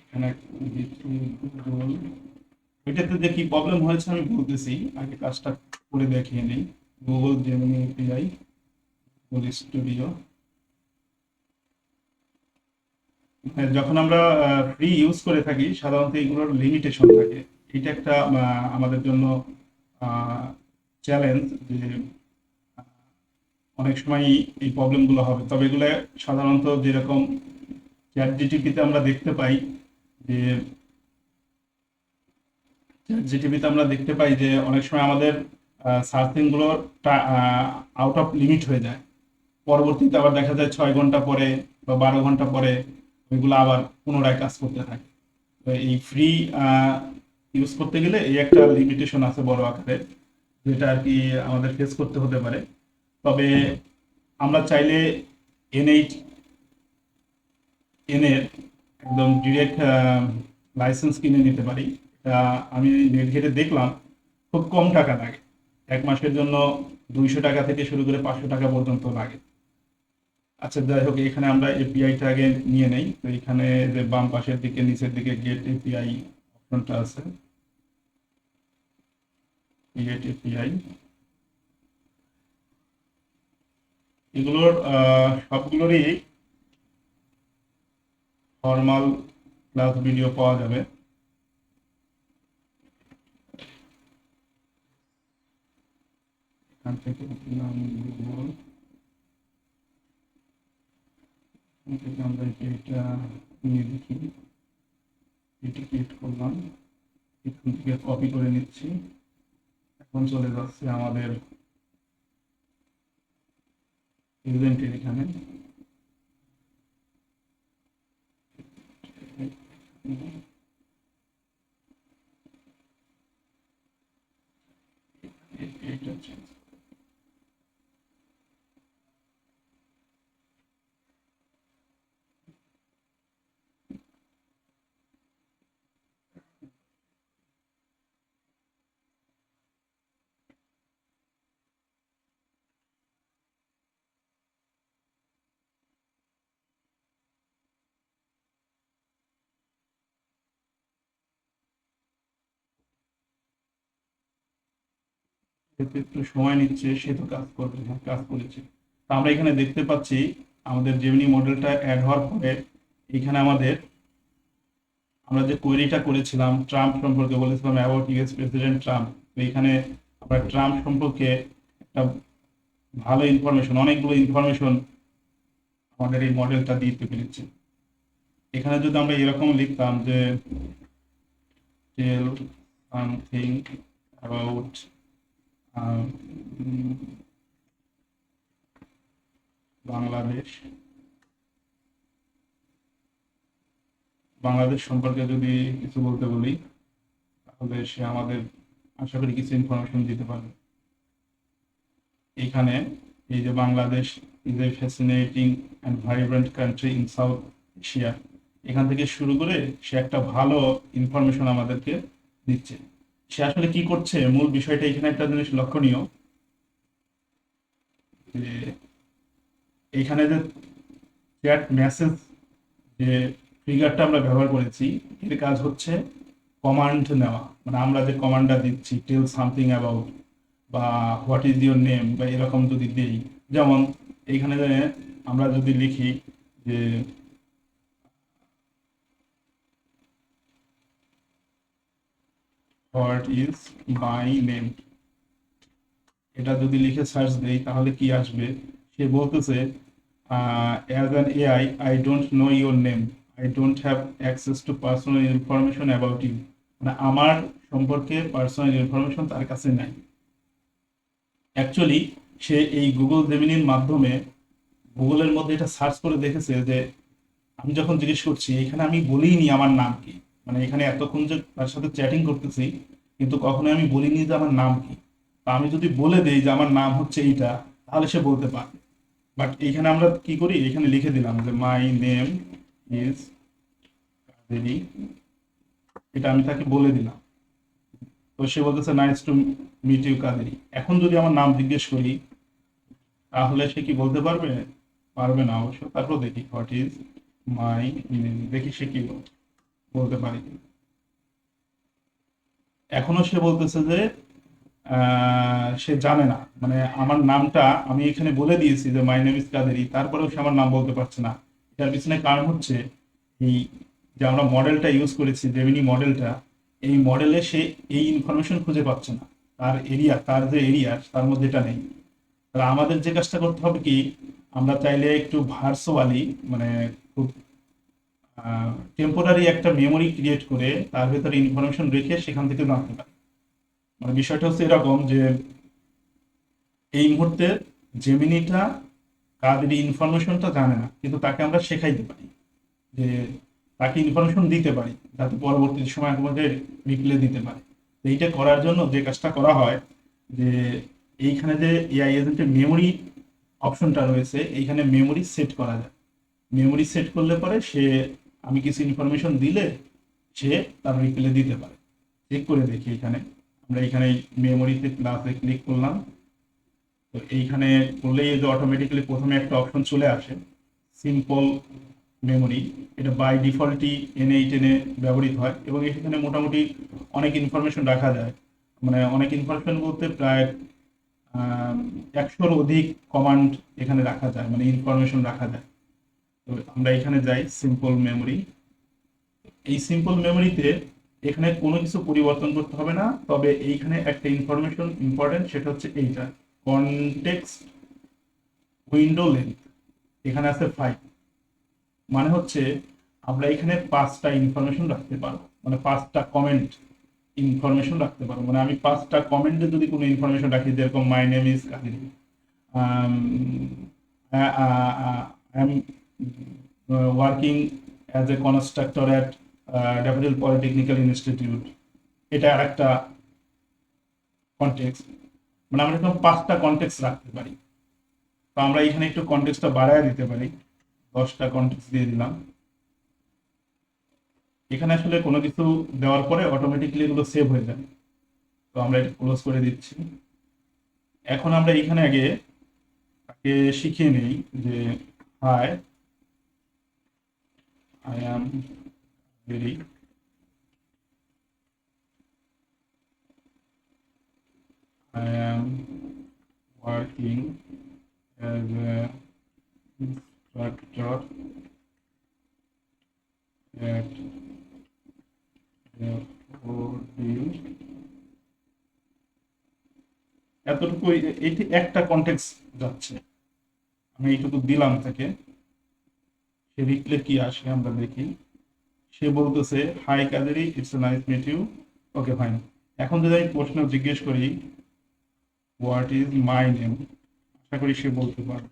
এখানে গুগল, ওইটাতে যে কি প্রবলেম হয়েছে আমি বলতেছি, আগে কাজটা করে দেখিয়ে নিই। Google Gemini API, Google studio. যখন আমরা ফ্রি ইউজ করে থাকি সাধারণত এগুলোর লিমিটেশন থাকে। এটা একটা আমাদের জন্য চ্যালেঞ্জ যে অনেক সময় এই প্রবলেমগুলো হবে। তবে এগুলো সাধারণত যেরকম চ্যাট জিটিপিতে আমরা দেখতে পাই যে চ্যাট জিটিপিতে আমরা দেখতে পাই যে অনেক সময় আমাদের সার্চিংগুলো আউট অফ লিমিট হয়ে যায়। পরবর্তীতে আবার দেখা যায় 6 ঘন্টা পরে বা 12 ঘন্টা পরে ওইগুলো আবার পুনরায় কাজ করতে থাকে। তো এই ফ্রি ইউজ করতে গেলে এই একটা লিমিটেশন আছে বড় আকারের, যেটা আর কি আমাদের ফেস করতে হতে পারে। তবে আমরা চাইলে এনএইট এনের একদম ডিরেক্ট লাইসেন্স কিনে নিতে পারি। এটা আমি নেট ঘেটে দেখলাম, খুব কম টাকা লাগে। 1 মাসের জন্য 200 টাকা থেকে শুরু করে 500 টাকা পর্যন্ত লাগে। আচ্ছা, যাই হোক, এখানে আমরা এপিআইটা আগে নিয়ে নেই। তো এখানে যে বাম পাশের দিকে নিচের দিকে গেট এপিআই অপশনটা আছে, গেট এপিআই, এগুলোর সবগুলোরই ফর্মাল ক্লাস ভিডিও পাওয়া যাবে। এখান থেকে দিলাম গুগল, এখান থেকে আমরা এটা নিয়ে দেখি, এটি ক্রিয়েট করলাম, এখান থেকে কপি করে নিচ্ছি। এখন চলে যাচ্ছে আমাদের ইভেন্টের এখানে। এইটা হচ্ছে যেহেতু একটু সময় নিচ্ছে সেহেতু কাজ করবে, হ্যাঁ কাজ করেছে। তো আমরা এখানে দেখতে পাচ্ছি আমাদের জেমিনি মডেলটা অ্যাড হওয়ার পরে এখানে আমাদের আমরা যে কোয়েরিটা করেছিলাম ট্রাম্প সম্পর্কে, বলেছিলাম অ্যাবাউট ইউএস প্রেসিডেন্ট ট্রাম্প। তো এখানে আমরা ট্রাম্প সম্পর্কে একটা ভালো ইনফরমেশন, অনেকগুলো ইনফরমেশন আমাদের এই মডেলটা দিতে পেরেছে। এখানে যদি আমরা এরকম লিখতাম যে টেল সামথিং অ্যাবাউট আহ, উম, বাংলাদেশ বাংলাদেশ সম্পর্কে যদি কিছু বলতে বলি, তাহলে সে আমাদের আশা করি কিছু ইনফরমেশন দিতে পারবে। এখানে এই যে Bangladesh is a fascinating and vibrant country in south Asia, এখান থেকে শুরু করে সে একটা ভালো ইনফরমেশন আমাদেরকে দিচ্ছে। সে আসলে কি করছে, মূল বিষয়টা এখানে একটা জিনিস লক্ষণীয়, যে এইখানে যে চ্যাট মেসেজ যে ট্রিগারটা আমরা ব্যবহার করেছি, এর কাজ হচ্ছে কমান্ড নেওয়া। মানে আমরা যে কমান্ডটা দিচ্ছি, টেল সামথিং অ্যাবাউট বা হোয়াট ইজ ইউর নেম বা এরকম যদি দিই, যেমন এইখানে আমরা যদি লিখি যে হোয়াট ইজ মাই নেম, এটা যদি লিখে সার্চ দেই তাহলে কি আসবে? সে বলতেছে as an AI I don't know your name, I don't have access to personal information about you. মানে আমার সম্পর্কে পার্সোনাল ইনফরমেশন তার কাছে নাই। অ্যাকচুয়ালি সে এই গুগল জেমিনির মাধ্যমে গুগলের মধ্যে এটা সার্চ করে দেখেছে যে আমি যখন জিজ্ঞেস করছি, এখানে আমি বলিনি আমার নাম কি। মানে এখানে এতক্ষণ যে তার সাথে চ্যাটিং করতেছি, কিন্তু কখনোই আমি বলিনি যে আমার নাম কি। তা আমি যদি বলে দেই যে আমার নাম হচ্ছে এইটা, তাহলে সে বলতে পারবে। বাট এইখানে আমরা কি করি, এখানে লিখে দিলাম যে মাই নেম ইজ কাদেরি, এটা আমি তাকে বলে দিলাম। তো সে বলতেছে nice to meet you Kaderi. এখন যদি আমার নাম জিজ্ঞেস করি, তাহলে সে কি বলতে পারবে? পারবে না অবশ্য। তারপর দেখি হোয়াট ইজ মাই নেম, দেখি সে কি বলতে পারি কিনা। এখনো সে বলতেছে যে সে জানে না, মানে আমার নামটা আমি এখানে বলে দিয়েছি যে মাই নেম ইজ কাদেরি, তারপরেও সে আমার নাম বলতে পারছে না। এটার পিছনে কারণ হচ্ছে এই যে আমরা মডেলটা ইউজ করেছি, জেমিনি মডেলটা, এই মডেলে সে এই ইনফরমেশন খুঁজে পাচ্ছে না। তার যে এরিয়া তার মধ্যে এটা নেই। তাহলে আমাদের যে কাজটা করতে হবে কি, আমরা চাইলে একটু ভার্চুয়ালি, মানে খুব টেম্পোরারি একটা মেমোরি ক্রিয়েট করে তার ভেতরে ইনফরমেশন রেখে সেখান থেকে জানতে পারি। মানে বিষয়টা হচ্ছে এরকম যে এই মুহূর্তে জেমিনিটা কাদের ইনফরমেশনটা জানে না, কিন্তু তাকে আমরা শেখাইতে পারি যে তাকে ইনফরমেশন দিতে পারি, যাতে পরবর্তী সময় আমাদের রিপ্লাই দিতে পারে। তো এইটা করার জন্য যে কাজটা করা হয়, যে এইখানে যে এআই এজেন্টের মেমোরি অপশনটা রয়েছে, এইখানে মেমোরি সেট করা যায়। মেমোরি সেট করলে পরে সে, আমি কিছু ইনফরমেশন দিলে সে তার রিপ্লাই দিতে পারে। চেক করে দেখি এখানে, আমরা এখানে মেমোরিতে প্লাসে ক্লিক করলাম। তো এইখানে করলেই যে অটোমেটিক্যালি প্রথমে একটা অপশন চলে আসে সিম্পল মেমোরি। এটা বাই ডিফল্টই N8 ব্যবহৃত হয় এবং এখানে মোটামুটি অনেক ইনফরমেশন রাখা যায়। মানে অনেক ইনফরমেশন বলতে প্রায় 100-র অধিক কমান্ড এখানে রাখা যায়, মানে ইনফরমেশন রাখা যায়। তো আমরা এখানে যাই সিম্পল মেমোরি। এই সিম্পল মেমোরিতে এখানে কোনো কিছু পরিবর্তন করতে হবে না, তবে এইখানে একটা ইনফরমেশন ইম্পর্টেন্ট, সেটা হচ্ছে এইটা কনটেক্সট উইন্ডো লেন্থ। এখানে আছে 5, মানে হচ্ছে আমরা এখানে 5টা ইনফরমেশন রাখতে পারবো, মানে 5টা কমেন্ট ইনফরমেশন রাখতে পারবো। মানে আমি 5টা কমেন্টে যদি কোনো ইনফরমেশন রাখি, যেরকম মাই নেম ইজ কাহিনী, I am working as A constructor at daffodil polytechnical institute, এটা আর একটা কনটেক্সট। মানে আমরা এরকম 5টা কনটেক্সট রাখতে পারি। তো আমরা এখানে একটু কনটেক্সটটা বাড়ায় দিতে পারি, 10টা কনটেক্সট দিয়ে দিলাম। এখানে আসলে কোনো কিছু দেওয়ার পরে অটোমেটিক্যালি এগুলো সেভ হয়ে যাবে। তো আমরা এটা ক্লোজ করে দিচ্ছি। এখন আমরা এখানে আগে তাকে শিখিয়ে নেই যে hi, I am very, I am working as a instructor at এতটুকু, এটি একটা কনটেক্সট যাচ্ছে। আমি এইটুকু দিলাম তাকে, সে রিপ্লে কি আসে আমরা দেখি। সে বলতেছে hi Kaderi, it's a nice meet you, okay fine. এখন যদি আমি প্রশ্ন জিজ্ঞেস করি হোয়াট ইজ মাই নেম, আশা করি সে বলতে পারবে।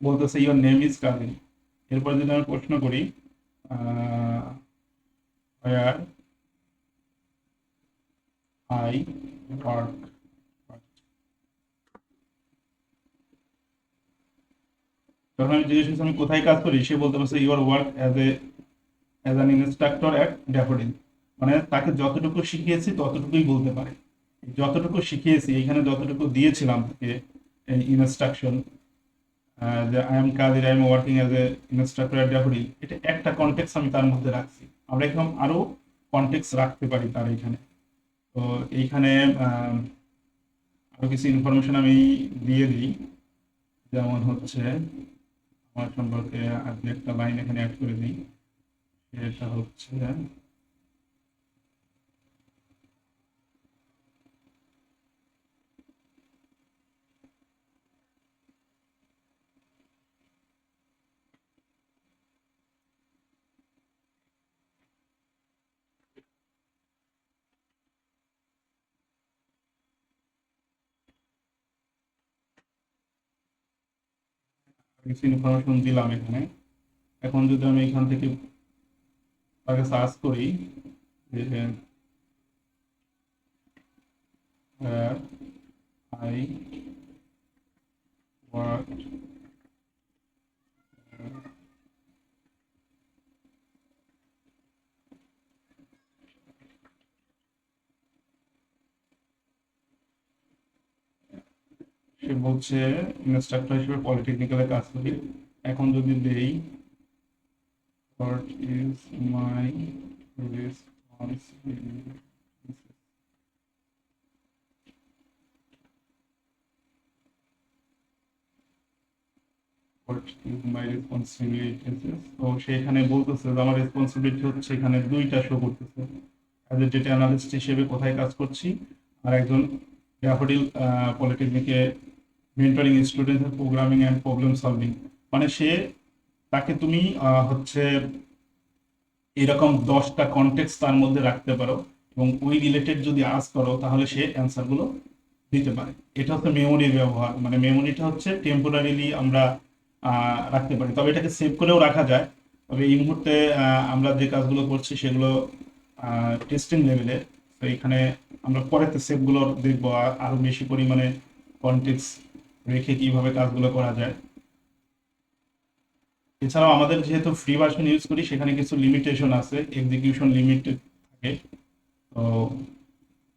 বলতেছে ইওর নেম ইজ কাদির। এরপর যদি আমি প্রশ্ন করি হোয়ার আই ওয়ার্ক, যখন আমি জিজ্ঞেস করছি আমি কোথায় কাজ করি, সে বলতে পারছে your work as an instructor at daffodil. মানে তাকে যতটুকু শিখিয়েছি ততটুকুই বলতে পারে। যতটুকু শিখিয়েছি এখানে যতটুকু দিয়েছিলাম তাকে ইনস্ট্রাকশন, যে I am Kader, I am working as a instructor at Daffodil, এটা একটা কনটেক্স আমি তার মধ্যে রাখছি। আমরা এরকম আরো কনটেক্স রাখতে পারি তার এখানে। তো এইখানে আরো কিছু ইনফরমেশন আমি দিয়ে দিই, যেমন হচ্ছে আমার সম্পর্কে আজকে একটা লাইন এখানে অ্যাড করে দিই। সেটা হচ্ছে কিছু ইনফরমেশন দিলাম এখানে। এখন যদি আমি এখান থেকে তাকে সার্চ করি যে আই ওয়ার্ক, সে বলছে ইনস্ট্রাক্টর হিসেবে পলিটেকনিক্যালে কাজ করি। এখন যদি দেই what is my responsibility, what is my responsibility, তো সেখানে বলতেছে যে আমার রেসপন্সিবিলিটি হচ্ছে এখানে দুইটা শো করতেছে, অ্যাজ এ ডেটা অ্যানালিস্ট হিসেবে কোথায় কাজ করছি, আর একজন ড্যাফোডিল পলিটেকনিকে মেন্টরিং স্টুডেন্টদের প্রোগ্রামিং অ্যান্ড প্রবলেম সলভিং। মানে সে তাকে তুমি হচ্ছে এরকম 10টা কনটেক্সট তার মধ্যে রাখতে পারো, এবং ওই রিলেটেড যদি আস করো তাহলে সে অ্যান্সারগুলো দিতে পারে। এটা হচ্ছে মেমোরির ব্যবহার। মানে মেমোরিটা হচ্ছে টেম্পোরারিলি আমরা রাখতে পারি, তবে এটাকে সেভ করেও রাখা যায়। তবে এই মুহূর্তে আমরা যে কাজগুলো করছি সেগুলো টেস্টিং লেভেলে, তো এখানে আমরা পরেতে সেভগুলো দেখবো আরো বেশি পরিমাণে কনটেক্সট রেখে কিভাবে কাজগুলো করা যায়। এছাড়াও আমাদের যেহেতু ফ্রি ভার্সন ইউজ করি সেখানে কিছু লিমিটেশন আছে, এক্সিকিউশন লিমিট থাকে। তো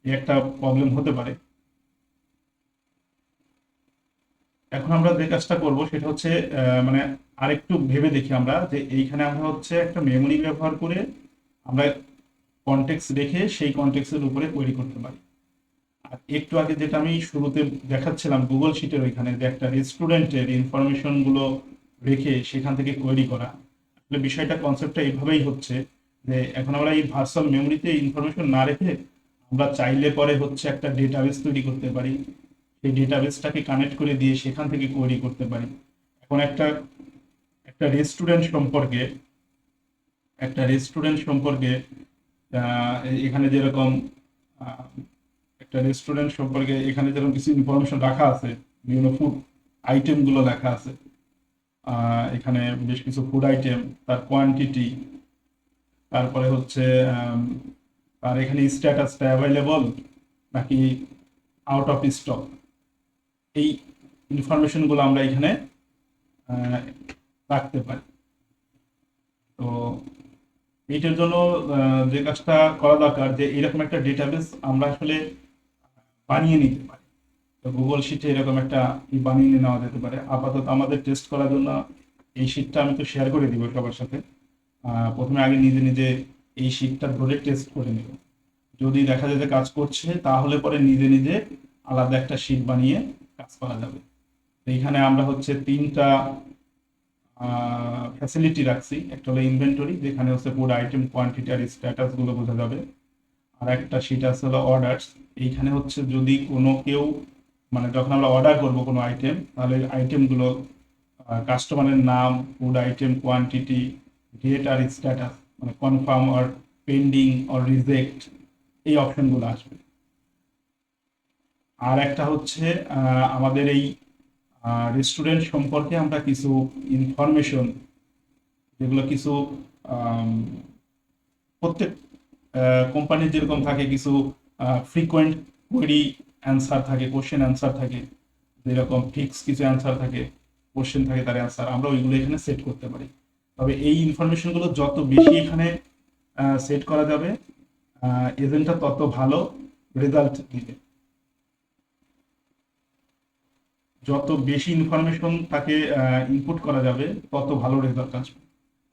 এই একটা প্রবলেম হতে পারে। এখন আমরা যে কাজটা করব সেটা হচ্ছে মানে আরেকটু ভেবে দেখি আমরা যে এইখানে আমরা হচ্ছে একটা মেমোরি ব্যবহার করে আমরা কনটেক্সট রেখে সেই কনটেক্সটের উপরে কোয়েরি করতে পারি। আর একটু আগে যেটা আমি শুরুতে দেখাচ্ছিলাম গুগল শিটের ওইখানে যে একটা রেস্টুরেন্টের ইনফরমেশন গুলো রেখে সেখান থেকে কোয়েরি করা, আসলে বিষয়টা কনসেপ্টটা এইভাবেই হচ্ছে যে এখন আমরা এই ভার্চুয়াল মেমোরিতে ইনফরমেশন না রেখে আমরা চাইলে পরে হচ্ছে একটা ডেটাবেস তৈরি করতে পারি, সেই ডেটাবেসটাকে কানেক্ট করে দিয়ে সেখান থেকে কোয়েরি করতে পারি। এখন একটা একটা রেস্টুরেন্ট সম্পর্কে একটা রেস্টুরেন্ট সম্পর্কে এখানে যেরকম আহ, একটা রেস্টুরেন্ট সম্পর্কে এখানে যেরকম কিছু ইনফরমেশন রাখা আছে, বিভিন্ন ফুড আইটেম গুলো লেখা আছে। এখানে বেশ কিছু ফুড আইটেম, তার কোয়ান্টিটি, তারপরে হচ্ছে আম, আর এখানে স্ট্যাটাসটা অ্যাভেলেবল নাকি আউট অফ স্টক, এই ইনফরমেশন গুলো আমরা এখানে আহ, রাখতে পারি। তো এইটার জন্য যে কাজটা করা দরকার যে এরকম একটা ডেটাবেস আমরা আসলে বানিয়ে নিতে পারি। তো গুগল শিটে এরকম একটা বানিয়ে নেওয়া যেতে পারে। আপাতত আমাদের টেস্ট করার জন্য এই শিটটা আমি তো শেয়ার করে দিব সবার সাথে। প্রথমে আগে নিজে নিজে এই শিটটা ধরে টেস্ট করে নেব, যদি দেখা যায় যে কাজ করছে তাহলে পরে নিজে নিজে আলাদা একটা শিট বানিয়ে কাজ করা যাবে। তো এইখানে আমরা হচ্ছে 3টা ফ্যাসিলিটি রাখছি। একটা হলো ইনভেন্টরি, যেখানে হচ্ছে পুরো আইটেম কোয়ান্টিটি আর স্ট্যাটাস গুলো বোঝা যাবে। আর একটা শিট আছে হলো অর্ডারস, এইখানে হচ্ছে যদি কোনো কেউ মানে যখন আমরা অর্ডার করব কোনো আইটেম তাহলে আইটেমগুলো কাস্টমারের নাম, ফুড আইটেম কোয়ান্টিটি, ডেট আর স্ট্যাটাস, মানে কনফার্ম আর পেন্ডিং আর রিজেক্ট, এই অপশনগুলো আসবে। আর একটা হচ্ছে আমাদের এই রেস্টুরেন্ট সম্পর্কে আমরা কিছু ইনফরমেশন, যেগুলো কিছু আম, প্রত্যেক কোম্পানির যেরকম থাকে কিছু ফ্রিকোয়েন্ট কোয়েরি অ্যান্সার থাকে, কোশ্চেন অ্যান্সার থাকে, যেরকম ফিক্স কিছু অ্যান্সার থাকে, কোশ্চেন থাকে তার অ্যান্সার, আমরা ওইগুলো এখানে সেট করতে পারি। তবে এই ইনফরমেশনগুলো যত বেশি এখানে সেট করা যাবে, এজেন্টটা তত ভালো রেজাল্ট দিবে। যত বেশি ইনফরমেশন তাকে ইনপুট করা যাবে তত ভালো রেজাল্ট আসবে।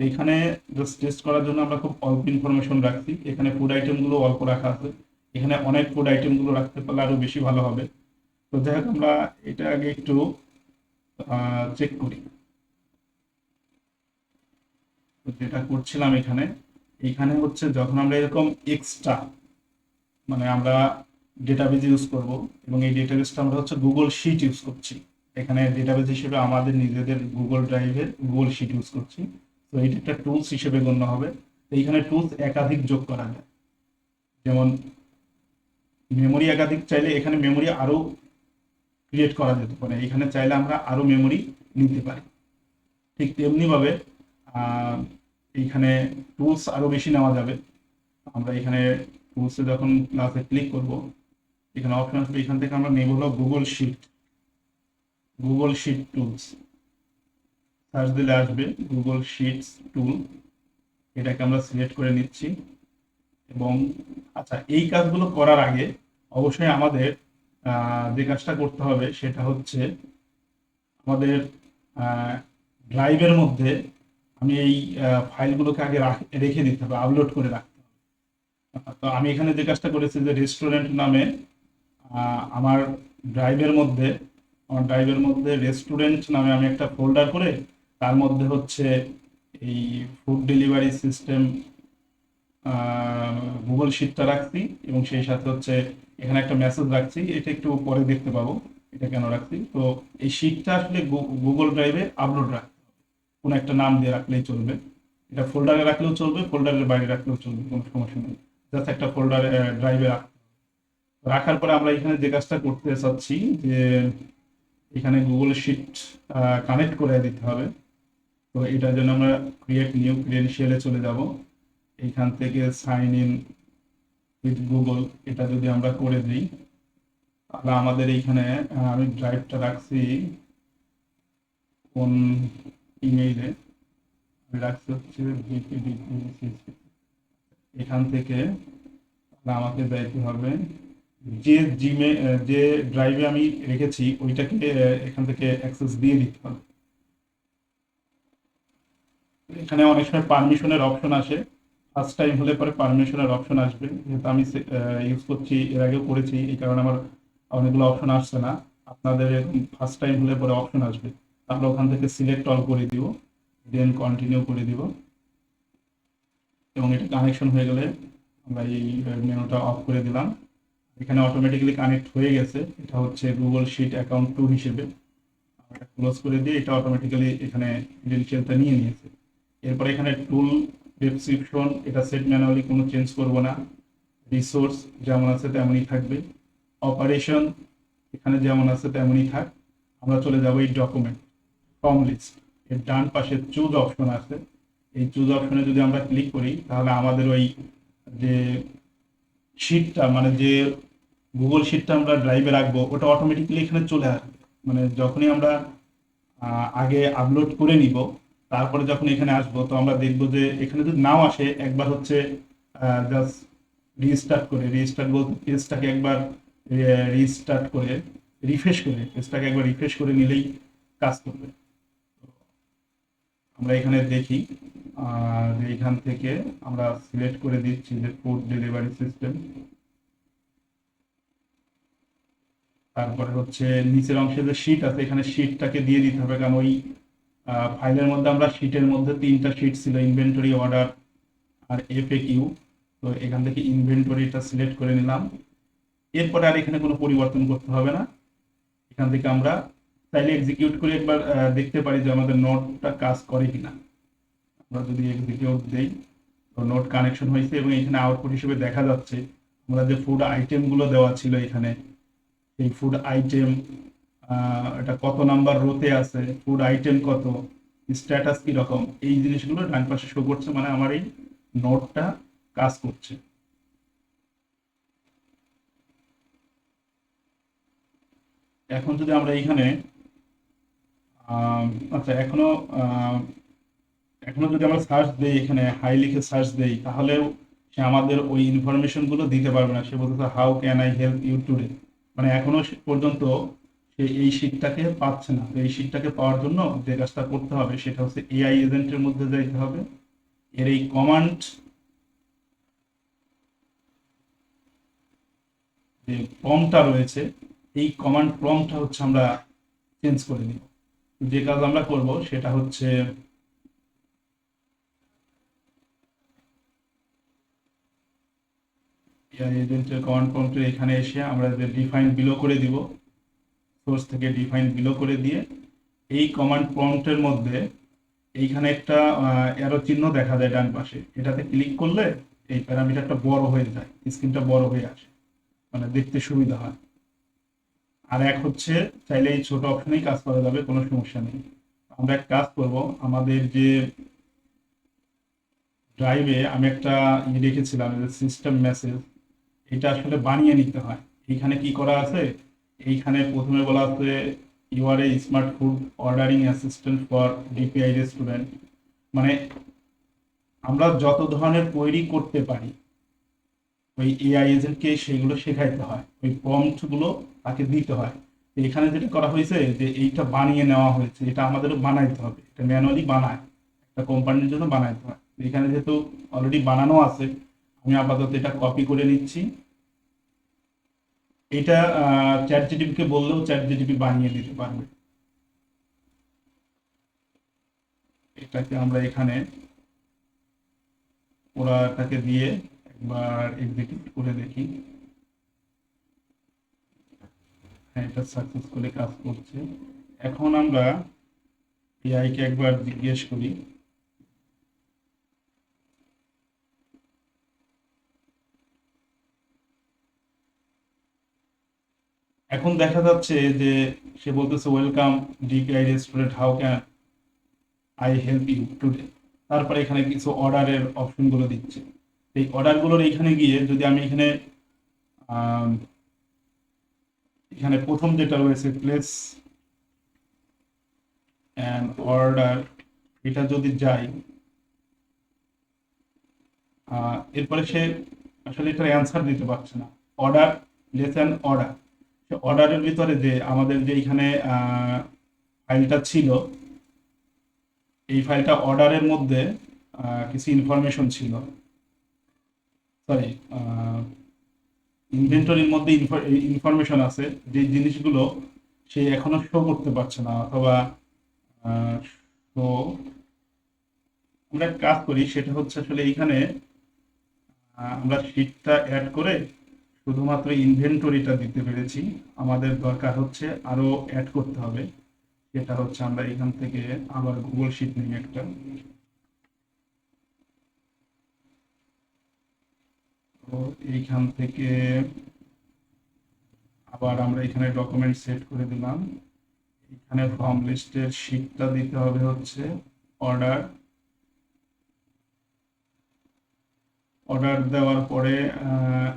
এইখানে জাস্ট টেস্ট করার জন্য আমরা খুব অল্প ইনফরমেশন রাখছি, এখানে ফুড আইটেমগুলো অল্প রাখা আছে, এখানে অনেক ফুড আইটেমগুলো রাখতে পারলে আরো বেশি ভালো হবে। তো যাই হোক, আমরা এটা আগে একটু চেক করি। তো যেটা করছিলাম এখানে, এইখানে হচ্ছে যখন আমরা এরকম এক্সট্রা, মানে আমরা ডেটাবেজ ইউজ করব, এবং এই ডেটাবেজটা আমরা হচ্ছে গুগল শিট ইউজ করছি। এখানে ডেটাবেজ হিসেবে আমাদের নিজেদের গুগল ড্রাইভের গুগল শিট ইউজ করছি। তো এইটা একটা টুলস হিসেবে গণ্য হবে। তো এইখানে টুলস একাধিক যোগ করা যায়, যেমন মেমোরি একাধিক চাইলে এখানে মেমোরি আরো ক্রিয়েট করা যেতে পারে, এখানে চাইলে আমরা আরো মেমোরি নিতে পারি। ঠিক তেমনি ভাবে আহ, এইখানে টুলস আরো বেশি নেওয়া যাবে। আমরা এখানে টুলসে যখন ক্লাসে ক্লিক করব, এখানে অপশন আসবে, এখান থেকে আমরা নেব হলো Google sheet. Google sheet tools search দিলে আসবে গুগল শিটস টুল, এটাকে আমরা সিলেক্ট করে নিচ্ছি। এবং আচ্ছা, এই কাজগুলো করার আগে অবশ্যই আমাদের যে কাজটা করতে হবে সেটা হচ্ছে আমাদের ড্রাইভের মধ্যে আমি এই ফাইলগুলোকে আগে রেখে দিতে হবে, আপলোড করে রাখতে হবে। তো আমি এখানে যে কাজটা করেছি যে রেস্টুরেন্ট নামে আমার ড্রাইভের মধ্যে আমার ড্রাইভের মধ্যে রেস্টুরেন্ট নামে আমি একটা ফোল্ডার করে তার মধ্যে হচ্ছে এই ফুড ডেলিভারি সিস্টেম গুগল শিটটা রাখছি, এবং সেই সাথে হচ্ছে এখানে একটা মেসেজ রাখছি, এটা একটু পরে দেখতে পাবো এটা কেন রাখছি। তো এই শিটটা আসলে গুগল ড্রাইভে আপলোড রাখতে হবে, কোনো একটা নাম দিয়ে রাখলেই চলবে। এটা ফোল্ডারে রাখলেও চলবে, ফোল্ডারের বাইরে রাখলেও চলবে, কোনো সমস্যা নেই। জাস্ট একটা ফোল্ডারে ড্রাইভে রাখার পরে আমরা এখানে যে কাজটা করতে চাচ্ছি যে এখানে গুগল শিট কানেক্ট করে দিতে হবে। তো এটার জন্য আমরা ক্রিয়েট নিউ ক্রিডেনশিয়ালে চলে যাব। এইখান থেকে সাইন ইন উইথ গুগল এটা যদি আমরা করে দিই, তাহলে আমাদের এইখানে আমি ড্রাইভটা রাখছি কোন ইমেইলে, আমি রাখছি হচ্ছে এখান থেকে আমাকে যাইতে হবে যে যে ড্রাইভে আমি রেখেছি ওইটাকে এখান থেকে অ্যাক্সেস দিয়ে দিতে হবে। এখানে অনেক সময় পারমিশনের অপশন আসে, ফার্স্ট টাইম হলে পরে পারমিশনের অপশন আসবে, যেহেতু আমি ইউজ করছি, এর আগেও করেছি, এই কারণে আমার অনেকগুলো অপশন আসছে না। আপনাদের ফার্স্ট টাইম হলে পরে অপশন আসবে, আমরা ওখান থেকে সিলেক্ট অল করে দিব, দেন কন্টিনিউ করে দিব, এবং এটা কানেকশন হয়ে গেলে আমরা এই মেনুটা অফ করে দিলাম। এখানে অটোমেটিক্যালি কানেক্ট হয়ে গেছে, এটা হচ্ছে গুগল শিট অ্যাকাউন্ট 2 হিসেবে। আমরা ক্লোজ করে দিয়ে এটা অটোমেটিক্যালি এখানে ক্রেডেনশিয়ালটা নিয়ে নিয়েছে। এরপরে এখানে টুল ডেসক্রিপশন এটা সেট ম্যানুয়ালি কোনো চেঞ্জ করব না, রিসোর্স যেমন আছে তেমনই থাকবে, অপারেশন এখানে যেমন আছে তেমনই থাক। আমরা চলে যাব এই ডকুমেন্ট ফর্ম লিস্ট, এর ডান পাশে চুজ অপশন আছে, এই চুজ অপশনে যদি আমরা ক্লিক করি তাহলে আমাদের ওই যে শিটটা, মানে যে গুগল শিটটা আমরা ড্রাইভে রাখবো ওটা অটোমেটিক্যালি এখানে চলে আসবে। মানে যখনই আমরা আগে আপলোড করে নিব, তারপরে যখন এখানে আসবো তো আমরা দেখবো যে এখানে যদি নাও আসে, একবার হচ্ছে জাস্ট রিস্টার্ট বলতে পেজটাকে একবার রিস্টার্ট করে রিফ্রেশ করে পেজটাকে একবার রিফ্রেশ করে নিলেই কাজ করবে। আমরা এখানে দেখি যে এখান থেকে আমরা সিলেক্ট করে দিচ্ছি যে ফুড ডেলিভারি সিস্টেম, তারপরে হচ্ছে নিচের অংশে যে শিট আছে এখানে শিটটাকে দিয়ে দিতে হবে, কারণ ওই ফাইলের মধ্যে আমরা শিটের মধ্যে 3টা শিট ছিল, ইনভেন্টরি, অর্ডার আর এফএকিউ। তো এখান থেকে ইনভেন্টরিটা সিলেক্ট করে নিলাম। এরপরে আর এখানে কোনো পরিবর্তন করতে হবে না। এখান থেকে আমরা চাইলে এক্সিকিউট করে একবার দেখতে পারি যে আমাদের নোটটা কাজ করে কিনা। আমরা যদি এক্সিকিউট দেই তো নোট কানেকশন হয়েছে, এবং এখানে আউটপুট হিসেবে দেখা যাচ্ছে আমরা যে ফুড আইটেমগুলো দেওয়া ছিল এখানে এই ফুড আইটেম এটা কত নাম্বার রোতে আছে, ফুড আইটেম কত, স্ট্যাটাস কি রকম, এই জিনিসগুলো ডান পাশে শো করছে, মানে আমার এই নোটটা কাজ করছে। এখন যদি আমরা এইখানে আচ্ছা আহ, এখনো যদি আমরা সার্চ দেই, এখানে হাই লিখে সার্চ দেই, তাহলেও সে আমাদের ওই ইনফরমেশন গুলো দিতে পারবে না। সে বলতেছে how can I help you today, মানে এখনো পর্যন্ত সে এই শীটটাকে পাচ্ছে না। তো এই শীটটাকে পাওয়ার জন্য যে কাজটা করতে হবে সেটা হচ্ছে এআই এজেন্টের মধ্যে যাইতে হবে। এর এই কমান্ড, যে প্রম্পটটা রয়েছে, এই কমান্ড প্রম্পটটা হচ্ছে আমরা চেঞ্জ করে নিব। যে কাজ আমরা করব সেটা হচ্ছে এআই এজেন্টের কমান্ড প্রম্পটের এখানে এসে আমরা যে ডিফাইন বিলো করে দিব, সোর্স থেকে ডিফাইন বিলো করে দিয়ে এই কমান্ড প্রম্পটের মধ্যে এইখানে একটা অ্যারো চিহ্ন দেখা যায় ডান পাশে, এটাতে ক্লিক করলে এই প্যারামিটারটা বড় হয়ে যায়, স্ক্রিনটা বড় হয়ে আসে, মানে দেখতে সুবিধা হয়। আর এক হচ্ছে চাইলে এই ছোট অপশনেই কাজ করা যাবে, কোনো সমস্যা নেই। আমরা এক কাজ করব, আমাদের যে ড্রাইভে আমি একটা রেখেছিলাম সিস্টেম মেসেজ, এটা আসলে বানিয়ে নিতে হয়। এইখানে কি করা আছে, এইখানে প্রথমে বলা আছে you are a smart food ordering assistant for DPI restaurant, মানে আমরা যত ধরনের কোয়েরি করতে পারি ওই এআই এজেন্টকে সেগুলো শেখাইতে হয়, ওই প্রম্পট গুলো তাকে দিতে হয়। তো এখানে যেটা করা হয়েছে যে এইটা বানিয়ে নেওয়া হয়েছে, এটা আমাদেরও বানাইতে হবে, এটা ম্যানুয়ালি বানায়, একটা কোম্পানির জন্য বানাইতে হয়। তো এখানে যেহেতু অলরেডি বানানো আছে, আমি আপাতত এটা কপি করে নিচ্ছি। এটা চ্যাট জিটিপি কে বললেও চ্যাট জিটিপি বানিয়ে দিতে পারবে। এটাকে আমরা এখানে ওরাটাকে দিয়ে একবার এক্সিকিউট করে দেখি। হ্যাঁ, এটা সাকসেসফুলি কাজ করছে। এখন আমরা এআই কে একবার জিজ্ঞেস করি, এখন দেখা যাচ্ছে যে সে বলতেছে welcome DPI restaurant, how can I help you today. তারপরে এখানে কিছু অর্ডারের অপশনগুলো দিচ্ছে। এই অর্ডারগুলোর এখানে গিয়ে যদি আমি এখানে আম, এখানে প্রথম যেটা রয়েছে প্লেস অ্যান্ড অর্ডার, এটা যদি যাই, এরপরে সে আসলে এটার অ্যান্সার দিতে পারছে না। অর্ডার, লেস অ্যান্ড অর্ডার, সে অর্ডারের ভিতরে যে আমাদের যে এখানে ফাইলটা ছিল, এই ফাইলটা অর্ডারের মধ্যে কিছু ইনফরমেশন ছিল, সরি ইনভেন্টরির মধ্যে ইনফরমেশন আছে, যে জিনিসগুলো সে এখনো শো করতে পারছে না, অথবা শো, আমরা এক কাজ করি সেটা হচ্ছে আসলে এইখানে আমরা শীটটা অ্যাড করে শুধুমাত্র ইনভেন্টরিটা দিতে পেরেছি। আমাদের দরকার হচ্ছে আরো অ্যাড করতে হবে। সেটা হচ্ছে আমরা এখান থেকে আবার গুগল শিট নিই একটা, তো এইখান থেকে আবার আমরা এখানে ডকুমেন্ট সেট করে দিলাম। এখানে ফর্ম লিস্টের শিটটা দিতে হবে হচ্ছে অর্ডার। অর্ডার দেওয়ার পরে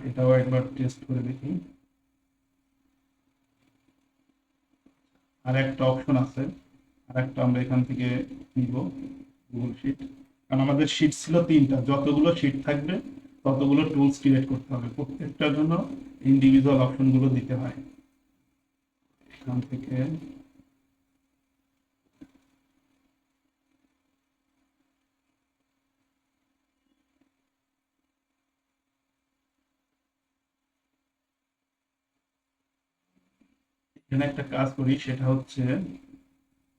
এটাও একবার টেস্ট করে দেখি। আর একটা অপশন আছে, আর একটা আমরা এখান থেকে নিব, গুগল শিট। কারণ আমাদের শিট ছিল তিনটা, যতগুলো শিট থাকবে ততগুলো টুলস ক্রিয়েট করতে হবে, প্রত্যেকটার জন্য ইন্ডিভিজুয়াল অপশনগুলো দিতে হয়। এখান থেকে এখানে একটা কাজ করি, সেটা হচ্ছে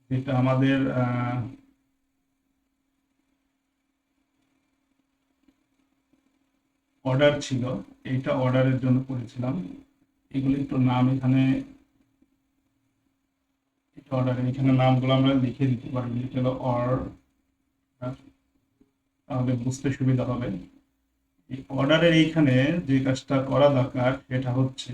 যেটা আমাদের অর্ডার ছিল, এইটা অর্ডারের জন্য করেছিলাম। এগুলো একটু নাম এখানে, অর্ডার এখানে নামগুলো আমরা লিখে দিতে পারি, লিখে হলো অর্ডার, তাহলে বুঝতে সুবিধা হবে। এই অর্ডারের এইখানে যে কাজটা করা দরকার সেটা হচ্ছে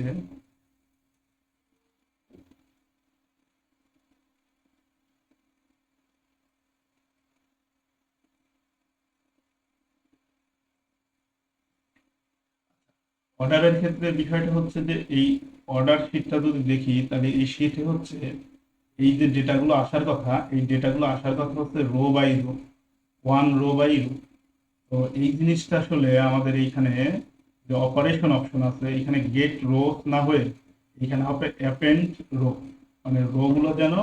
অর্ডারের ক্ষেত্রে বিষয়টা হচ্ছে যে এই অর্ডার শিটটা যদি দেখি তাহলে এই শিটে হচ্ছে এই যে ডেটাগুলো আসার কথা, এই ডেটাগুলো আসার কথা হচ্ছে row by row, one row by row. তো এই জিনিসটা আসলে আমাদের এইখানে যে অপারেশন অপশন আছে, এখানে গেট রো না হয়ে এখানে হবে অ্যাপেন্ড রো, মানে রো গুলো যেন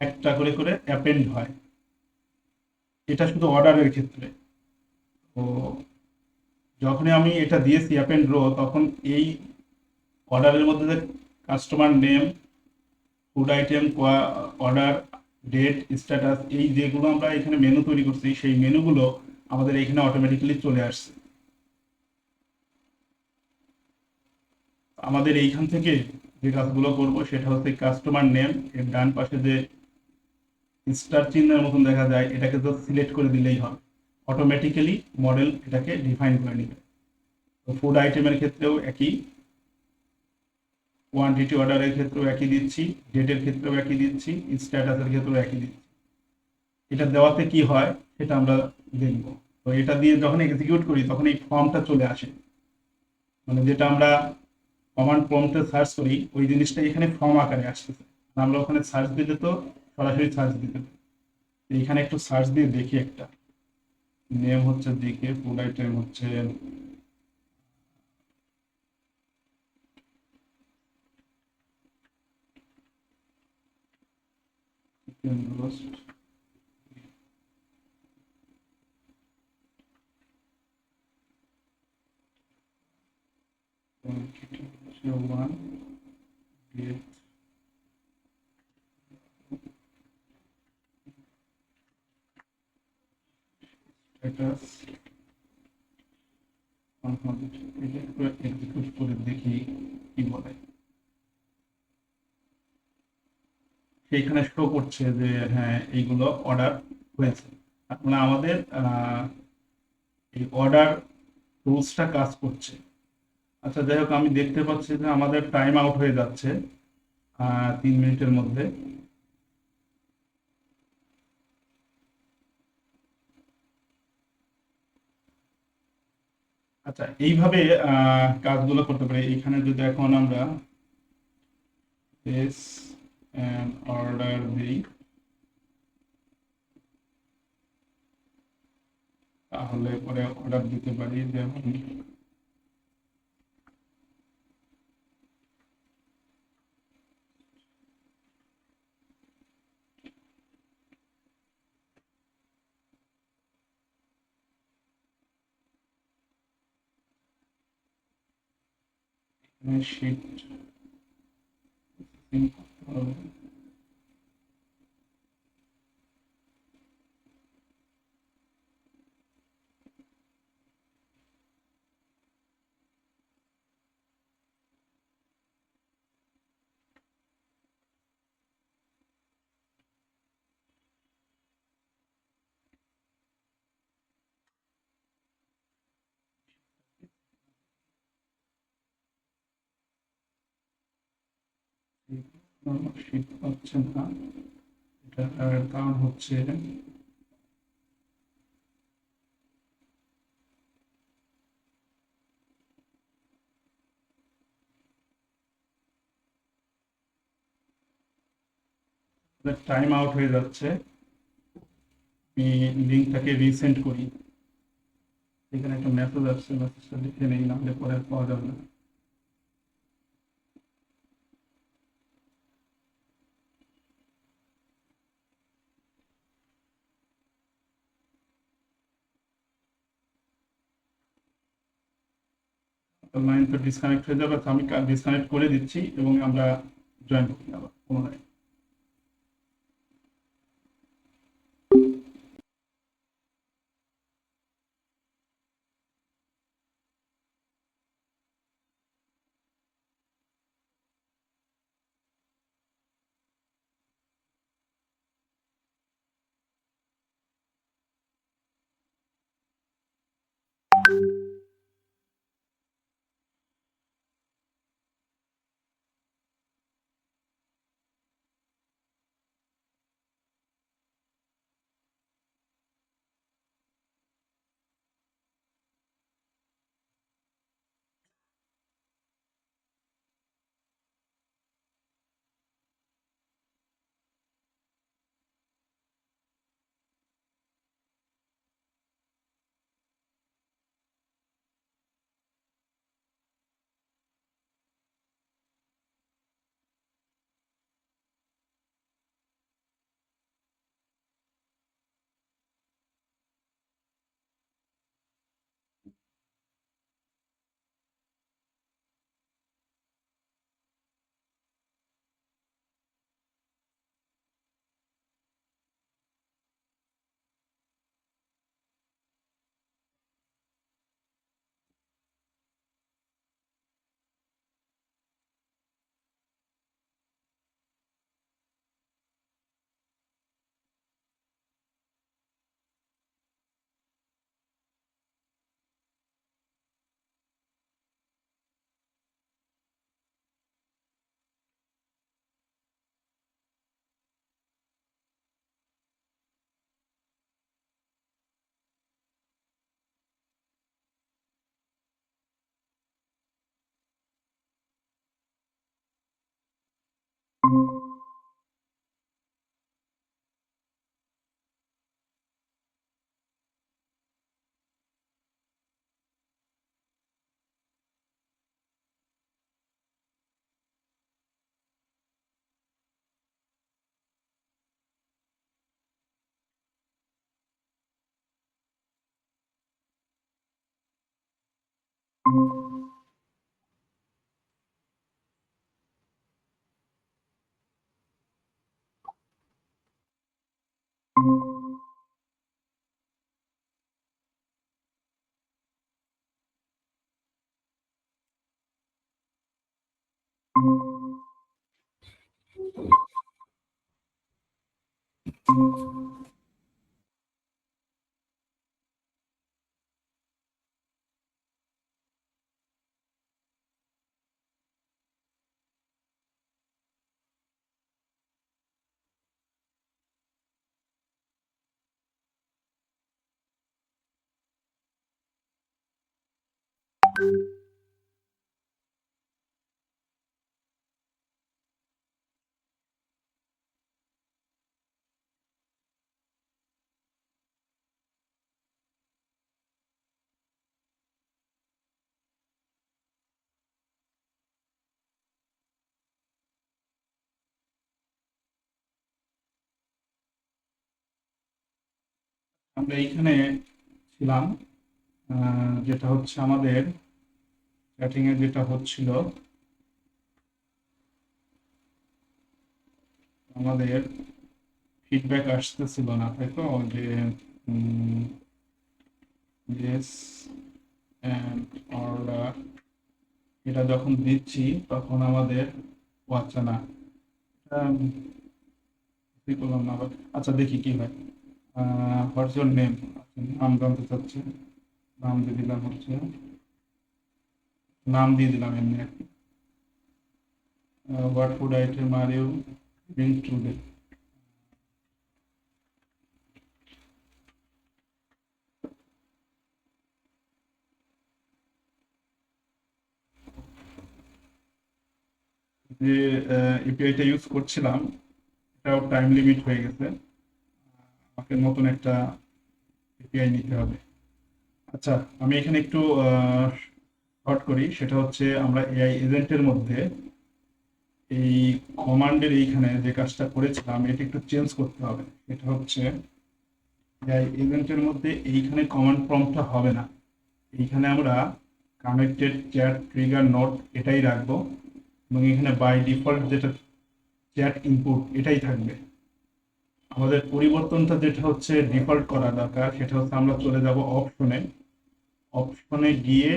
একটা করে করে অ্যাপেন্ড হয়। এটা শুধু অর্ডারের ক্ষেত্রে। তো যখনই আমি এটা দিয়েছি অ্যাপেন্ড রো, তখন এই অর্ডারের মধ্যে যে customer name, food item, order, date, status, এই যেগুলো আমরা এখানে মেনু তৈরি করছি সেই মেনুগুলো আমাদের এখানে অটোমেটিক্যালি চলে আসছে। আমাদের এইখান থেকে যে কাজগুলো করব সেটা হচ্ছে কাস্টমার নেম, এর ডান পাশে যে স্টার চিহ্নের মতন দেখা যায় এটাকে তো সিলেক্ট করে দিলেই হয়, অটোমেটিক্যালি মডেল এটাকে ডিফাইন করে নেবে। তো ফুড আইটেমের ক্ষেত্রেও একই, কোয়ান্টিটি অর্ডারের ক্ষেত্রেও একই দিচ্ছি, ডেটের ক্ষেত্রেও একই দিচ্ছি, স্ট্যাটাসের ক্ষেত্রেও একই দিচ্ছি। এটা দেওয়াতে কি হয় সেটা আমরা দেখব। তো এটা দিয়ে যখন এক্সিকিউট করি তখন এই ফর্মটা চলে আসে, মানে যেটা আমরা কমান্ড প্রম্পটে সার্চ করি ওই জিনিসটা এখানে ফর্ম আকারে আসতেছে। আর আমরা ওখানে সার্চ দিলে তো সরাসরি সার্চ দিতে পারি। তো এখানে একটু সার্চ দিয়ে দেখি একটা, নেম হচ্ছে দিকে, ফুড আইটেম হচ্ছে চিকেন রোস্ট, কোয়ান্টিটি হচ্ছে ওয়ান, ডেট স্ট্যাটাস কনফার্মেশন। এটা একটু এক্সিকিউট করে দেখি কি বলে। সেইখানে শো করছে যে হ্যাঁ এইগুলো অর্ডার হয়েছে। মানে আমাদের এই অর্ডার রুলসটা কাজ করছে। আচ্ছা যাই হোক, আমি দেখতে পাচ্ছি যে আমাদের টাইম আউট হয়ে যাচ্ছে 3 মিনিটের মধ্যে। আচ্ছা এইভাবে কাজগুলো করতে পারি। এখানে যদি এখন আমরা প্লেস অর্ডার দিই তাহলে পরে অর্ডার দিতে পারি, যেমন শিট শিট পাচ্ছে না। এটার কারণ হচ্ছে টাইম আউট হয়ে যাচ্ছে। আমি লিঙ্কটাকে রিসেন্ড করি। এখানে একটা মেসেজ আসছে, মেসেজটা লিখে নেই, নাহলে পরে আর পাওয়া যাবে না। লাইন তো ডিসকানেক্ট হয়ে যাবে, তো আমি ডিসকানেক্ট করে দিচ্ছি এবং আমরা জয়েন করি আবার পুনরায়। আমরা এইখানে ছিলাম, যেটা হচ্ছে আমাদের চ্যাটিং এ যেটা হচ্ছিল, আমাদের ফিডব্যাক আসতেছিল না, তাই তো? যে ইয়েস অ্যান্ড অর্ডার, এটা যখন দিচ্ছি তখন আমাদের, ও আচ্ছা না, এটা কি করলাম না আবার। আচ্ছা দেখি কি হয়। হোয়াটস ইউর নেম, নাম জানতে চাচ্ছে, নাম দিয়ে দিলাম হচ্ছে, নাম দিয়ে দিলাম এমনি আর কি। What food item are you having today. যে এপিআইটা ইউজ করছিলাম, এটাও টাইম লিমিট হয়ে গেছে, আমাকে নতুন একটা এপিআই নিতে হবে। আচ্ছা, আমি এখানে একটু শর্ট করি, সেটা হচ্ছে আমরা এআই এজেন্টের মধ্যে এই কমান্ডের এইখানে যে কাজটা করেছিলাম এটা একটু চেঞ্জ করতে হবে। এটা হচ্ছে এআই এজেন্টের মধ্যে এইখানে কমান্ড প্রম্পটটা হবে না, এইখানে আমরা কানেক্টেড চ্যাট ট্রিগার নোট এটাই রাখবো, এবং এখানে বাই ডিফল্ট যেটা চ্যাট ইনপুট এটাই থাকবে। আমাদের পরিবর্তনটা যেটা হচ্ছে ডিফল্ট করা দরকার, সেটা হচ্ছে আমরা চলে যাব অপশনে, অপশনে গিয়ে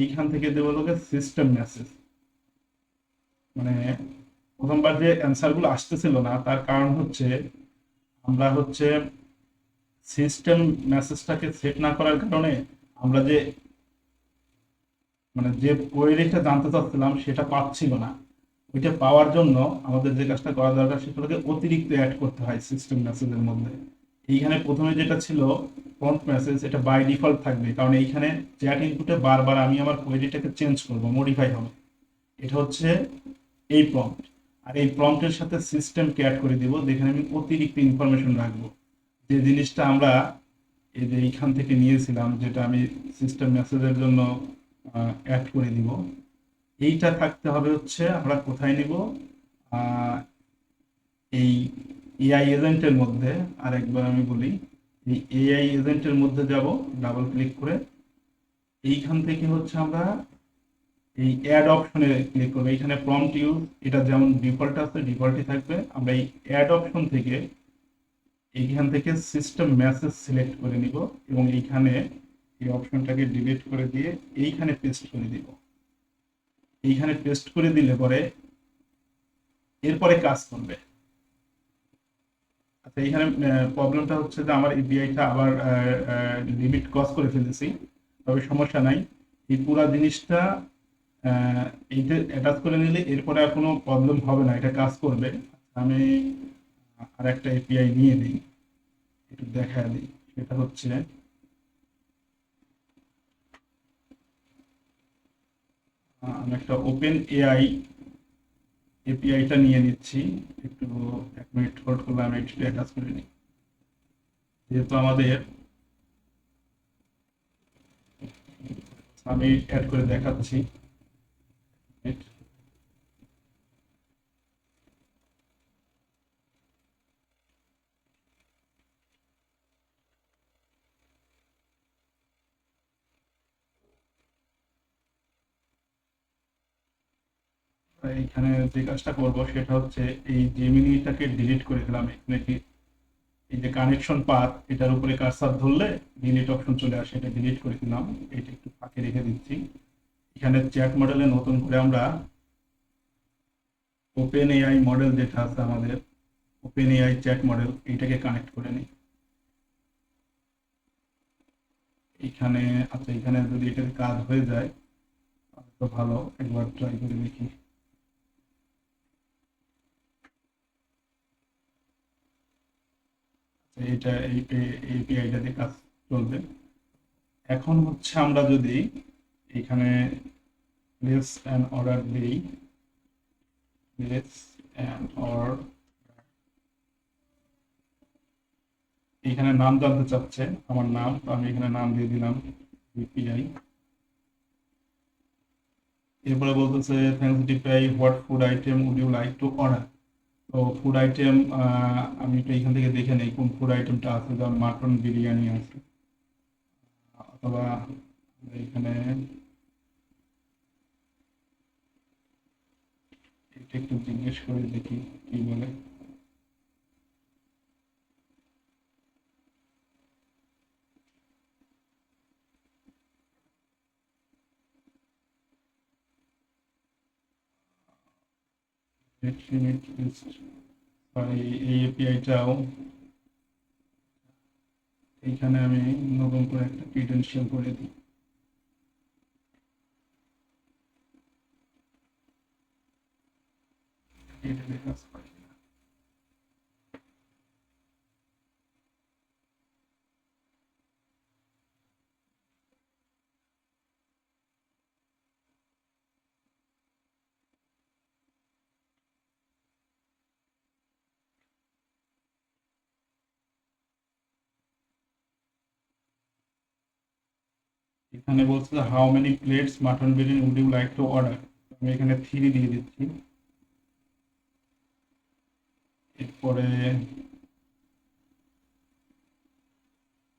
এইখান থেকে দেবো লোকে সিস্টেম মেসেজ। মানে প্রথমবার যে অ্যান্সারগুলো আসতেছিল না তার কারণ হচ্ছে আমরা হচ্ছে সিস্টেম মেসেজটাকে সেট না করার কারণে আমরা যে মানে যে কোয়েরিটা জানতে চাচ্ছিলাম সেটা পাচ্ছিল না। ওইটা পাওয়ার জন্য আমাদের যে কাজটা করা দরকার সেটাকে অতিরিক্ত অ্যাড করতে হয় সিস্টেম মেসেজের মধ্যে। এইখানে প্রথমে যেটা ছিল ফ্রন্ট মেসেজ, এটা বাই ডিফল্ট থাকবে, কারণ এইখানে চ্যাট ইনপুটে বারবার আমি আমার কোয়েরিটাকে চেঞ্জ করব, মডিফাই হবে। এটা হচ্ছে এই প্রম্পট, আর এই প্রম্পটের সাথে সিস্টেমকে অ্যাড করে দিব, যেখানে আমি অতিরিক্ত ইনফরমেশন রাখবো, যে জিনিসটা আমরা এই যে এইখান থেকে নিয়েছিলাম, যেটা আমি সিস্টেম মেসেজের জন্য অ্যাড করে দিব। এইটা থাকতে হবে হচ্ছে আমরা কোথায় নিব, আহ, এই এআই এজেন্টের মধ্যে। আরেকবার আমি বলি, এই এআই এজেন্টের মধ্যে যাব, ডাবল ক্লিক করে এইখান থেকে হচ্ছে আমরা এই অ্যাড অপশনে ক্লিক করবো। এখানে প্রম্পট ইউজ, এটা যেমন ডিফল্ট আছে ডিফল্টই থাকবে। আমরা এই অ্যাড অপশন থেকে এইখান থেকে সিস্টেম মেসেজ সিলেক্ট করে নিব, এবং এইখানে এই অপশনটাকে ডিলিট করে দিয়ে এইখানে পেস্ট করে দিব। এইখানে পেস্ট করে দিলে পরে এরপরে কাজ করবে। আচ্ছা, এইখানে প্রবলেমটা হচ্ছে যে আমার ইপিআইটা আবার লিমিট ক্রস করে ফেলেছি, তবে সমস্যা নাই। এই পুরা জিনিসটা আহ, এইটা অ্যাটাচ করে নিলে এরপরে আর কোনো প্রবলেম হবে না, এটা কাজ করবে। আমি আর একটা এপিআই নিয়ে নিই, একটু দেখা দিই। সেটা হচ্ছে আমি একটা ওপেন এআই এপিআইটা নিয়ে নিচ্ছি। একটু 1 মিনিট হোল্ড করলে আমি একটু অ্যাটাচ করে নিই, যেহেতু আমাদের, আমি অ্যাড করে দেখাচ্ছি। এইখানে যে কাজটা করব সেটা হচ্ছে এই জেমিনিটাকে ডিলিট করে দিলাম। এখানে কি এই যে কানেকশন পাথ, এটার উপরে কার্সার ধরলে ডিলিট অপশন চলে আসে, এটা ডিলিট করে দিলাম। এটা একটু ফাঁকে রেখে দিচ্ছি। এখানে চ্যাট মডেলে নতুন করে আমরা ওপেন এআই মডেল যেটা আছে আমাদের, ওপেন এআই চ্যাট মডেল, এইটাকে কানেক্ট করে নিই এখানে। আচ্ছা, এখানে যদি এটার কাজ হয়ে যায় তাহলে তো ভালো, একবার ট্রাই করে দেখি। এটা এই এপিআইটাতে কাজ চলবে। এখন হচ্ছে আমরা যদি এখানে প্লেস অ্যান অর্ডার দিই, প্লেস অ্যান অর্ডার, এখানে নাম জানতে চাচ্ছে আমার নাম, তো আমি এখানে নাম দিয়ে দিলাম ইউপিআই। এরপরে বলতেছে thanks DPI, what food item would you like to order. তো ফুড আইটেম আমি একটু এখান থেকে দেখে নেই কোন ফুড আইটেমটা আছে, যেমন মাটন বিরিয়ানি আছে, অথবা এখানে এটা একটু জিজ্ঞেস করে দেখি কি বলে। এই এপিআইটাও এইখানে আমি নতুন করে একটা ক্রিডেনশিয়াল করে দিই। এটা কাজ করে কিনা। এখানে বলছে how many plates mutton biryani would you like to order, আমি এখানে 3 দিয়ে দিচ্ছি। এরপরে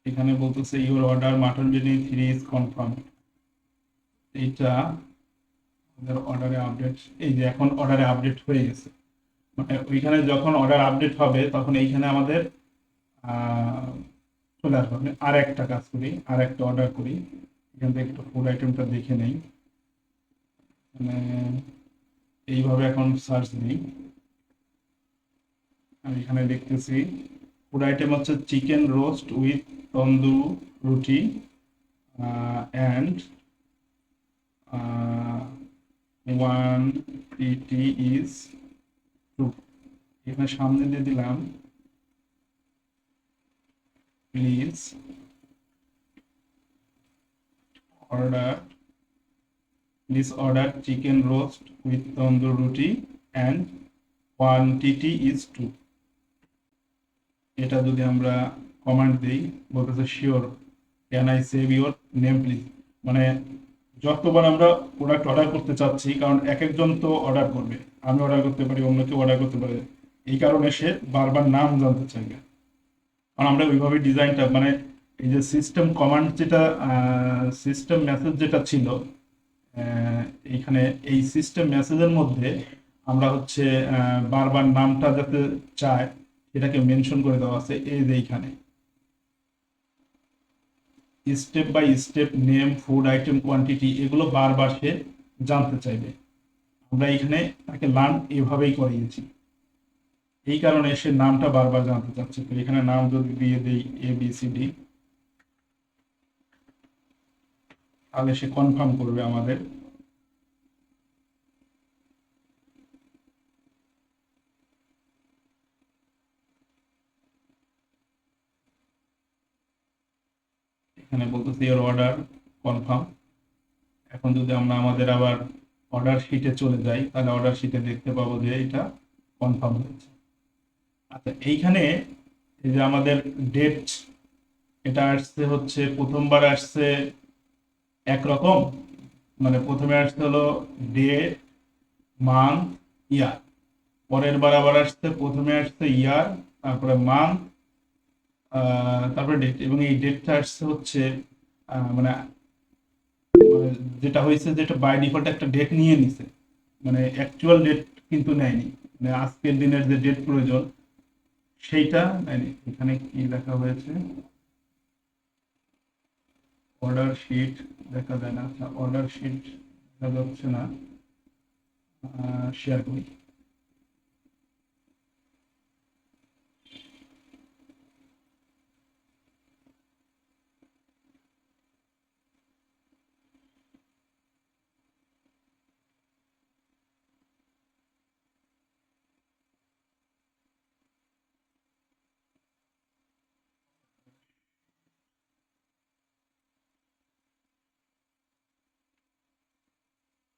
এখানে বলতেছে your order mutton biryani 3 is confirm. এইটা আমাদের অর্ডারে আপডেট, এই যে এখন অর্ডারে আপডেট হয়ে গেছে। মানে ওইখানে যখন অর্ডার আপডেট হবে তখন এইখানে আমাদের আহ, চলে আসবে। আমি আর একটা কাজ করি, আর একটা অর্ডার করি, এখান থেকে একটু ফুড আইটেমটা দেখে নেই। মানে এইভাবে এখন সার্চ দিই, আমি এখানে দেখতেছি ফুড আইটেম হচ্ছে chicken roast with tandoor roti and 1 T is 2। এখানে সামনে দিয়ে দিলাম please order, please order chicken roast with tandoor roti and 1 T is 2। এটা যদি আমরা কমান্ড দিই, বলতেছে sure can I save your name please. মানে যতবার আমরা প্রোডাক্ট অর্ডার করতে চাচ্ছি, কারণ এক একজন তো অর্ডার করবে, আমি অর্ডার করতে পারি, অন্য কেউ অর্ডার করতে পারে, এই কারণে সে বারবার নাম জানতে চাইবে। কারণ আমরা ওইভাবে ডিজাইনটা, মানে এই যে সিস্টেম কমান্ড যেটা, সিস্টেম মেসেজ যেটা ছিল আহ, এইখানে এই সিস্টেম মেসেজের মধ্যে আমরা হচ্ছে বারবার নামটা যাতে চায় সেটাকে মেনশন করে দেওয়া আছে এই যে এইখানে step by step name food item quantity, এগুলো বারবার সে জানতে চাইবে। আমরা এখানে তাকে লার্ন এভাবেই করিয়েছি, এই কারণে সে নামটা বারবার জানতে চাচ্ছে। তো এখানে নাম যদি দিয়ে দেই ABCD, তাহলে সে কনফার্ম করবে আমাদের। এখানে বলতেছে ইওর অর্ডার কনফার্ম। এখন যদি আমরা আমাদের আবার অর্ডার শিটে চলে যাই, তাহলে অর্ডার শিটে দেখতে পাবো যে এটা কনফার্ম হয়েছে। আচ্ছা, এইখানে এই যে আমাদের ডেট, এটা আসছে হচ্ছে প্রথমবার আসছে একরকম, মানে প্রথমে আসতে হলো ডে, মান্থ, ইয়ার। পরের বার আবার আসছে, প্রথমে আসছে ইয়ার, তারপরে মান্থ, তারপরে ডেট, এবং এই ডেটটা আসছে হচ্ছে মানে যেটা হয়েছে যেটা বাই ডিফল্ট একটা ডেট নিয়ে নিছে, মানে অ্যাকচুয়াল ডেট কিন্তু নেয়নি, মানে আজকের দিনের যে ডেট প্রয়োজন সেইটা নেয়নি। এখানে কি লেখা হয়েছে, অর্ডার শিট দেখা যায় না। আচ্ছা, অর্ডার শিট দেখা যাচ্ছে না, শেয়ার করি।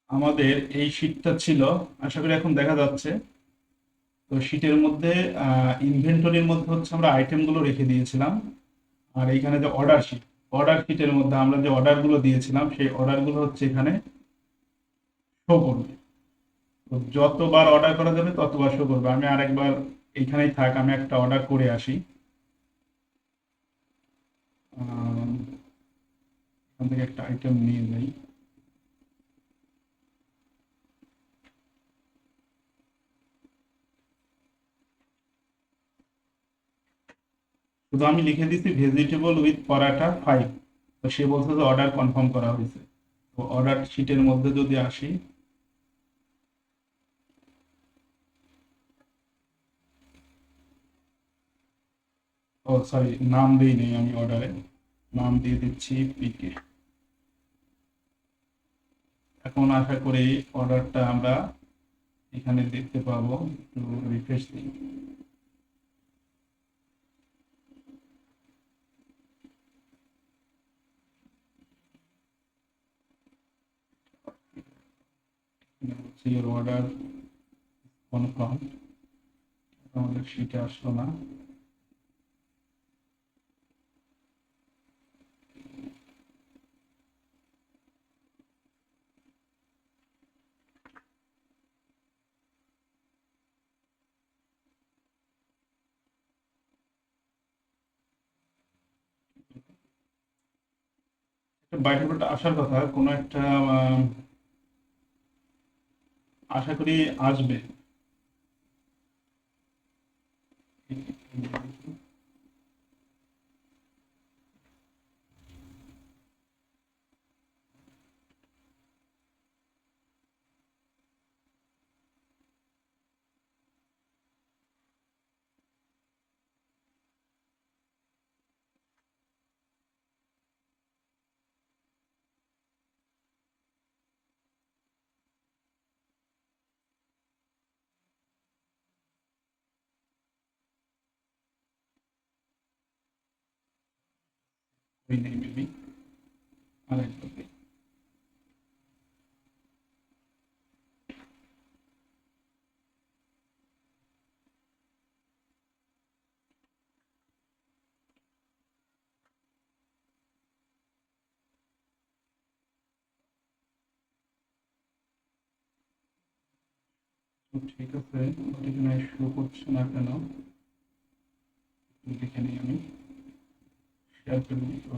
আমাদের এই শীটটা ছিল, আশা করি এখন দেখা যাচ্ছে। তো শীটের মধ্যে ইনভেন্টরির মধ্যে হচ্ছে আমরা আইটেমগুলো রেখে দিয়েছিলাম। আর এইখানে যে অর্ডার শিট, অর্ডার শিটের মধ্যে আমরা যে অর্ডারগুলো দিয়েছিলাম সেই অর্ডারগুলো হচ্ছে এখানে শো করবে। তো যতবার অর্ডার করা যাবে ততবার শো করবে। আমি আরেকবার, এইখানেই থাক, আমি একটা অর্ডার করে আসি। এখান থেকে একটা আইটেম নিয়ে যাই। শুধু আমি লিখে দিচ্ছি ভেজিটেবল উইথ পরাটা 5। তো সে বলছে যে অর্ডার কনফার্ম করা হয়েছে। তো অর্ডার শিটের মধ্যে যদি আসি, ও সরি, নাম দিই নেই আমি অর্ডারে, নাম দিয়ে দিচ্ছি পিকে। এখন আশা করি অর্ডারটা আমরা এখানে দেখতে পাবো। একটু রিফ্রেশ দিই। ইউর অর্ডার কনফার্ম, আমাদের শিটে আসলো না। বাইরে আসার কথা কোনো একটা, আশা করি আসবে। ওই নেই মেবি, আরেকবার দিই। তো ঠিক আছে, এখানে শো করছে না কেন দেখে নিই আমি। শেয়ার করে দিই তো,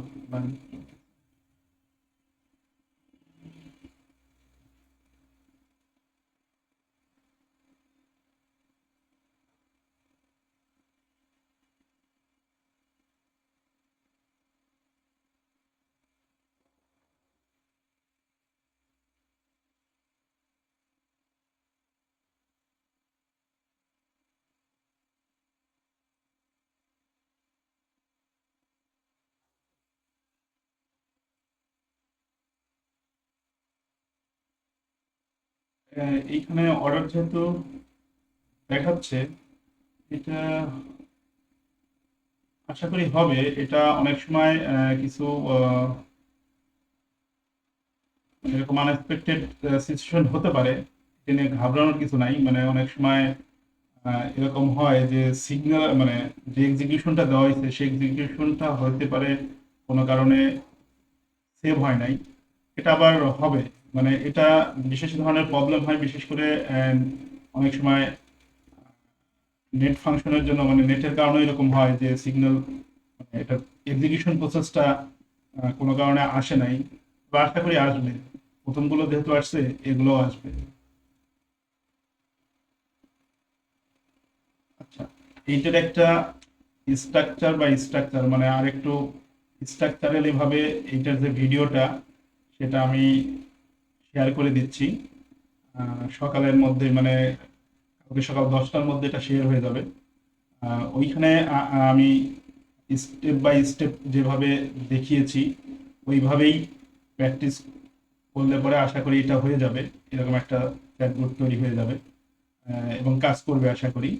এইখানে অর্ডার যেহেতু দেখাচ্ছে, এটা আশা করি হবে। এটা অনেক সময় কিছু এরকম আনএক্সপেক্টেড সিচুয়েশন হতে পারে। এটা নিয়ে ঘাবড়ানোর কিছু নাই। মানে অনেক সময় এরকম হয় যে সিগন্যাল, মানে যে এক্সিকিউশনটা দেওয়া হয়েছে সেই এক্সিকিউশনটা হতে পারে কোনো কারণে সেভ হয় নাই। এটা আবার হবে। মানে এটা বিশেষ ধরনের প্রবলেম হয়, বিশেষ করে অনেক সময় নেট ফাংশনের জন্য, মানে নেটের কারণে এরকম হয় যে সিগন্যাল, এটা এক্সিকিউশন প্রসেসটা কোনো কারণে আসে নাই। বা আশা করি আসবে, প্রথমগুলো যেহেতু আসছে এগুলো আসবে। আচ্ছা, এইটার একটা স্ট্রাকচার মানে আর একটু স্ট্রাকচারালি ভাবে এইটার যে ভিডিওটা, সেটা আমি শেয়ার করে দিচ্ছি সকালের মধ্যে, মানে কালকে সকাল 10টার মধ্যে এটা শেয়ার হয়ে যাবে। ওইখানে আমি স্টেপ বাই স্টেপ যেভাবে দেখিয়েছি ওইভাবেই প্র্যাকটিস করলে পরে আশা করি এটা হয়ে যাবে। এরকম একটা চ্যাটবোর্ড তৈরি হয়ে যাবে এবং কাজ করবে আশা করি।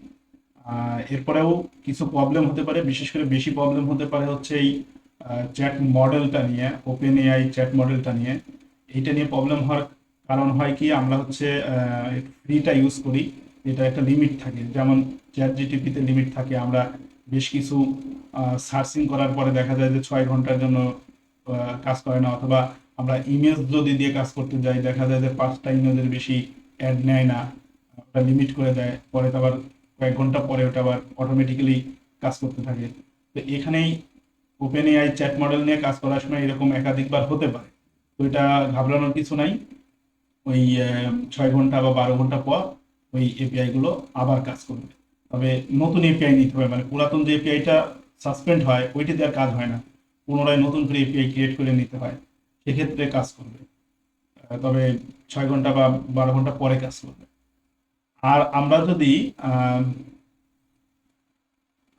এরপরেও কিছু প্রবলেম হতে পারে, বিশেষ করে বেশি প্রবলেম হতে পারে হচ্ছে এই চ্যাট মডেলটা নিয়ে, ওপেন এআই চ্যাট মডেলটা নিয়ে। এইটা নিয়ে প্রবলেম হওয়ার কারণ হয় কি আমরা হচ্ছে ফ্রিটা ইউজ করি, এটা একটা লিমিট থাকে, যেমন চ্যাট জিটিপিতে লিমিট থাকে। আমরা বেশ কিছু সার্চিং করার পরে দেখা যায় যে 6 ঘন্টার জন্য কাজ করে না, অথবা আমরা ইমেজ যদি দিয়ে কাজ করতে যাই দেখা যায় যে 5টা ইমেজের বেশি অ্যাড নেয় না, ওটা লিমিট করে দেয়, পরে তো আবার কয়েক ঘন্টা পরে ওটা আবার অটোমেটিক্যালি কাজ করতে থাকে। তো এখানেই ওপেন এআই চ্যাট মডেল নিয়ে কাজ করার সময় এরকম একাধিকবার হতে পারে। তো এটা ঘাবড়ানোর কিছু নাই, ওই 6 ঘন্টা বা 12 ঘন্টা পর ওই এপিআই গুলো আবার কাজ করবে। তবে নতুন এপিআই নিতে হবে, মানে পুরাতন যে এপিআইটা সাসপেন্ড হয় ওইটি দেওয়ার কাজ হয় না, পুনরায় নতুন করে এপিআই ক্রিয়েট করে নিতে হয়, সেক্ষেত্রে কাজ করবে। তবে 6 ঘন্টা বা 12 ঘন্টা পরে কাজ করবে। আর আহ,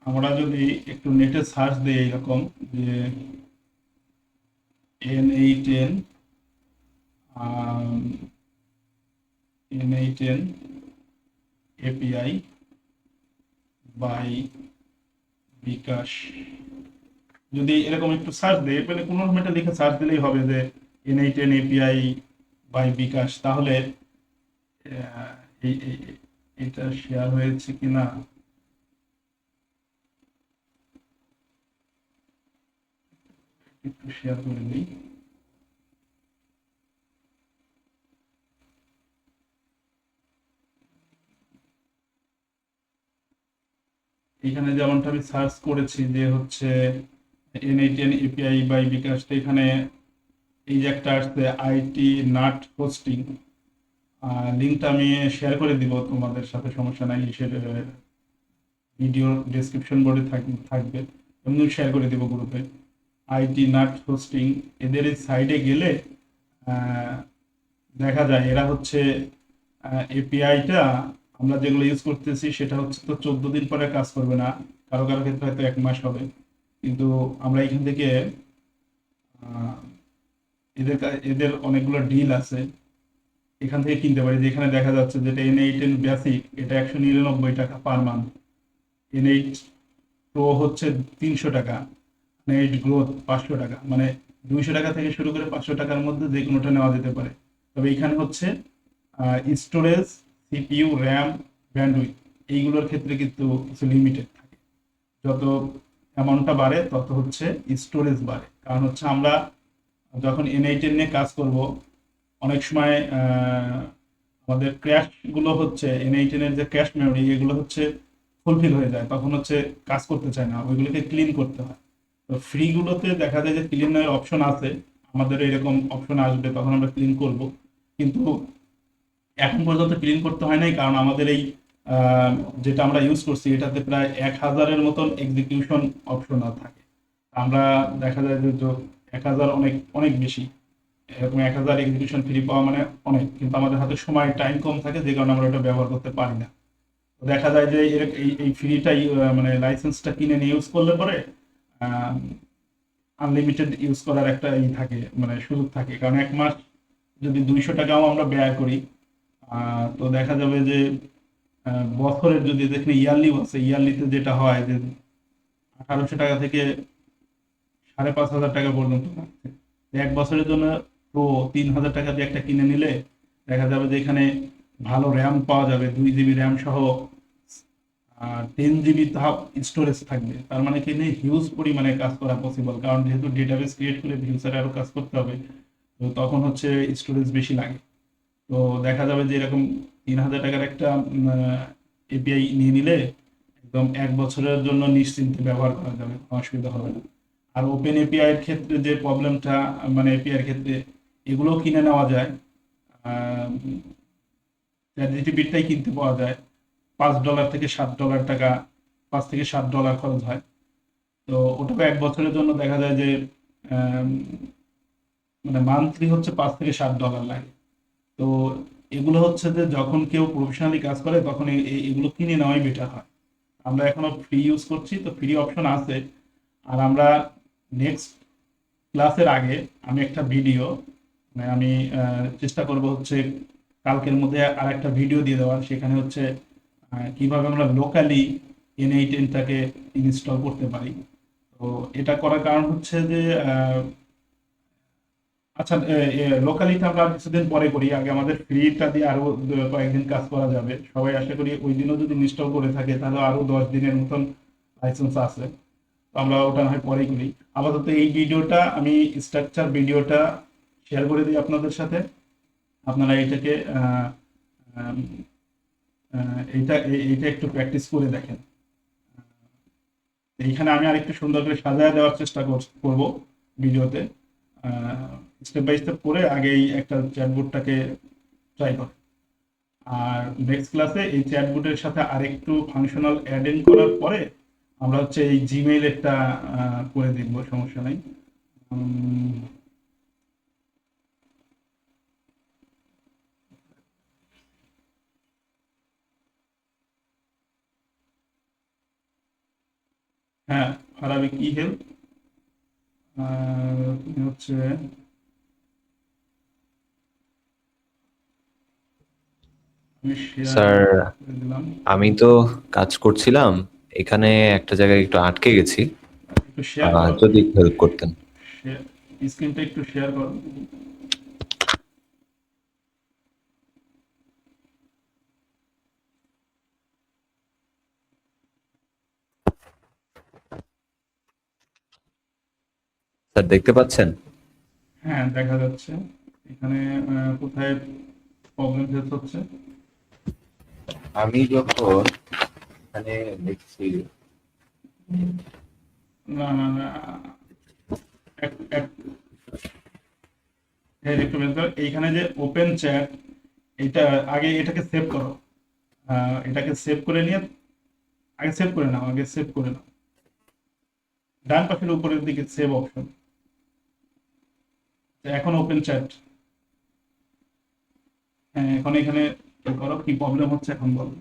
আমরা যদি একটু নেটে সার্চ দিই এরকম যে N8N N8N এপিআই বাই বিকাশ, যদি এরকম একটু সার্চ দেয়, মানে কোনো রকম একটা লিখে সার্চ দিলেই হবে যে N8N এপিআই বাই বিকাশ, তাহলে আহ, এটা শেয়ার হয়েছে কিনা একটু শেয়ার করে দিই। এখানে যেমনটা আমি সার্চ করেছি যে হচ্ছে N8N এপিআই বাই বিকাশ, তো এখানে এই যে একটা আসছে আইটি নাট হোস্টিং, লিঙ্কটা আমি শেয়ার করে দিব তোমাদের সাথে, সমস্যা নাই, ভিডিও ডেসক্রিপশন বোর্ডে থাকবে, এমনি শেয়ার করে দিব গ্রুপে। আইটি নাট হোস্টিং, এদের এই সাইডে গেলে আহ, দেখা যায় এরা হচ্ছে এপিআইটা আমরা যেগুলো ইউজ করতেছি সেটা হচ্ছে তো 14 দিন পরে কাজ করবে না, কারো কারো ক্ষেত্রে হয়তো 1 মাস হবে, কিন্তু আমরা এখান থেকে আহ, এদের অনেকগুলো ডিল আছে, এখান থেকে কিনতে পারি। যেখানে দেখা যাচ্ছে যেটা N8N বেসিক এটা 199 টাকা পার মান্থ, N8 প্রো হচ্ছে 300 টাকা, N8 গ্রোথ 500 টাকা, মানে 200 টাকা থেকে শুরু করে 500 টাকার মধ্যে যে কোনোটা নেওয়া যেতে পারে। তবে এখানে হচ্ছে স্টোরেজ, সিপিইউ, র্যাম, ব্যান্ডউইথ এইগুলোর ক্ষেত্রে কিন্তু কিছু লিমিটেড থাকে। যত অ্যামাউন্টটা বাড়ে তত হচ্ছে স্টোরেজ বাড়ে, কারণ হচ্ছে আমরা যখন N8N নিয়ে কাজ করব অনেক সময় আমাদের ক্র্যাশ গুলো হচ্ছে N8N এর যে ক্যাশ মেমোরি এগুলো হচ্ছে ফুলফিল হয়ে যায়, তখন হচ্ছে কাজ করতে চায় না, ওইগুলোকে ক্লিন করতে হয়। তো ফ্রি গুলোতে দেখা যায় যে ক্লিনের অপশন আছে, আমাদের এরকম অপশন আসবে তখন আমরা ক্লিন করব, কিন্তু এখন পর্যন্ত ক্লিন করতে হয় নাই, কারণ আমাদের এই আহ, যেটা আমরা ইউজ করছি এটাতে প্রায় 1000-এর মতন এক্সিকিউশন অপশন থাকে। আমরা দেখা যায় যে 1000 অনেক অনেক বেশি, এরকম 1000 এক্সিকিউশন ফ্রি পাওয়া মানে অনেক, কিন্তু আমাদের হাতে সময় টাইম কম থাকে যে কারণে আমরা এটা ব্যবহার করতে পারি না। তো দেখা যায় যে এই এই ফ্রিটা মানে লাইসেন্সটা কিনে নিয়ে ইউজ করলে পরে আনলিমিটেড ইউজ করার একটা থাকে, মানে সুযোগ থাকে, কারণ 1 মাস যদি 200 টাকাও আমরা ব্যয় করি, তো দেখা যাবে যে বছরের যদি দেখি ইয়ারলি আছে, ইয়ারলিতে যেটা হয় যে 1800 টাকা থেকে 5500 টাকা পর্যন্ত থাকছে। 1 বছরের জন্য প্রো 3000 টাকা দিয়ে একটা কিনে নিলে দেখা যাবে যে এখানে ভালো র্যাম পাওয়া যাবে, 2 জিবি র্যাম সহ 10 জিবি তাও স্টোরেজ থাকবে, তার মানে কি হিউজ পরিমাণে কাজ করা পসিবল, কারণ যেহেতু ডেটাবেস ক্রিয়েট করে ফিউচারে আরো কাজ করতে হবে, তো তখন হচ্ছে স্টোরেজ বেশি লাগে। তো দেখা যাবে যে এরকম 3000 টাকার একটা এপিআই নিয়ে নিলে একদম 1 বছরের জন্য নিশ্চিন্তে ব্যবহার করা যাবে, কোনো অসুবিধা হবে না। আর ওপেন এপিআই এর ক্ষেত্রে যে প্রবলেমটা, মানে এপিআই এর ক্ষেত্রে এগুলোও কিনে নেওয়া যায়, চ্যাটজিপিটিটাই কিনতে পাওয়া যায়, $5 থেকে $7 টাকা, $5 থেকে $7 খরচ হয়। তো ওটাকে 1 বছরের জন্য দেখা যায় যে আম, মানে মান্থলি হচ্ছে $5 থেকে $7 লাগে। তো এগুলো হচ্ছে যে যখন কেউ প্রফেশনালি কাজ করে তখন এগুলো কিনে নেওয়াই বেটার হয়। আমরা এখনো ফ্রি ইউজ করছি, তো ফ্রি অপশন আছে। আর আমরা নেক্সট ক্লাসের আগে আমি একটা ভিডিও, মানে আমি চেষ্টা করব হচ্ছে কালকের মধ্যে আর একটা ভিডিও দিয়ে দেওয়ার, সেখানে হচ্ছে কিভাবে আমরা লোকালি N8N-টাকে ইনস্টল করতে পারি। তো এটা করার কারণ হচ্ছে যে আচ্ছা, লোকালিটা আমরা আর কিছুদিন পরে করি, আগে আমাদের ফ্রিটা দিয়ে আরো কয়েকদিন কাজ করা যাবে। সবাই আশা করি ওই দিনও যদি ইনস্টল করে থাকে তাহলে আরো 10 দিনের মতন লাইসেন্স আছে। তো আমরা ওটা না হয় পরেই করি। আপাতত এই ভিডিওটা আমি স্ট্রাকচার ভিডিওটা শেয়ার করে দিই আপনাদের সাথে। আপনারা এইটাকে আম, এইটা একটু প্র্যাকটিস করে দেখেন। এইখানে আমি আরেকটু সুন্দর করে সাজায় দেওয়ার চেষ্টা করব ভিডিওতে। স্টেপ বাই স্টেপ করে আগেই একটা চ্যাটবোর্ডটাকে ট্রাই কর। আর নেক্সট ক্লাসে এই চ্যাটবোর্ডের সাথে আরেকটু ফাংশনাল অ্যাড ইন করার পরে আমরা হচ্ছে এই জিমেইল একটা করে দেখবো, সমস্যা নাই। উম, হ্যাঁ, ফারাবি কি হেল্প, তুমি হচ্ছে আমি শেয়ার স্যার, করে দিলাম। আমি তো কাজ করছিলাম, এখানে একটা জায়গায় একটু আটকে গেছি। একটু শেয়ার করো, যদি একটু হেল্প করতেন। স্ক্রিনটা একটু শেয়ার করো। স্যার, দেখতে পাচ্ছেন? হ্যাঁ, দেখা যাচ্ছে। এখানে কোথায় প্রবলেম ফেস হচ্ছে? আমি যখন এখানে দেখছি। না, না, না, একটু বের করো। এইখানে যে ওপেন চ্যাট, এটা আগে এটাকে সেভ করো। এটাকে সেভ করে নিয়ে আগে সেভ করে নাও, আগে সেভ করে নাও। ডান পাশের উপরের দিকে সেভ অপশন, এখন ওপেন চ্যাট। হ্যাঁ, এখন এখানে করো, কি প্রবলেম হচ্ছে এখন বলো।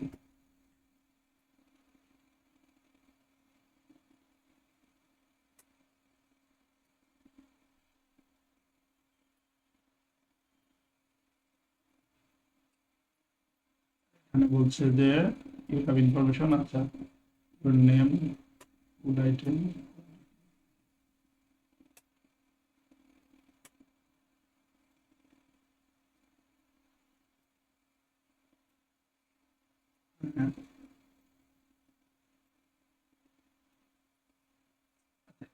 এখানে বলছে যে ইউ হ্যাভ ইনফরমেশন, আচ্ছা, your name, food item, হ্যাঁ।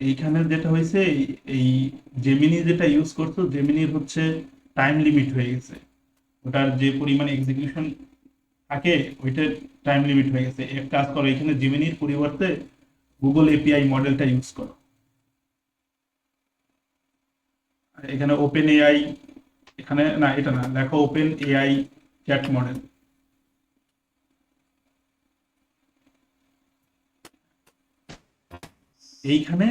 এইখানে যেটা হয়েছে, এই জেমিনি যেটা ইউজ করছো, জেমিনির হচ্ছে টাইম লিমিট হয়ে গেছে। ওটার যে পরিমাণ এক্সিকিউশন থাকে, ওইটার টাইম লিমিট হয়ে গেছে। এক কাজ করো, এখানে জেমিনির পরিবর্তে গুগল এপিআই মডেলটা ইউজ করো। এখানে ওপেন এআই, এখানে না, এটা না, লেখো ওপেন এআই চ্যাট মডেল। এইখানে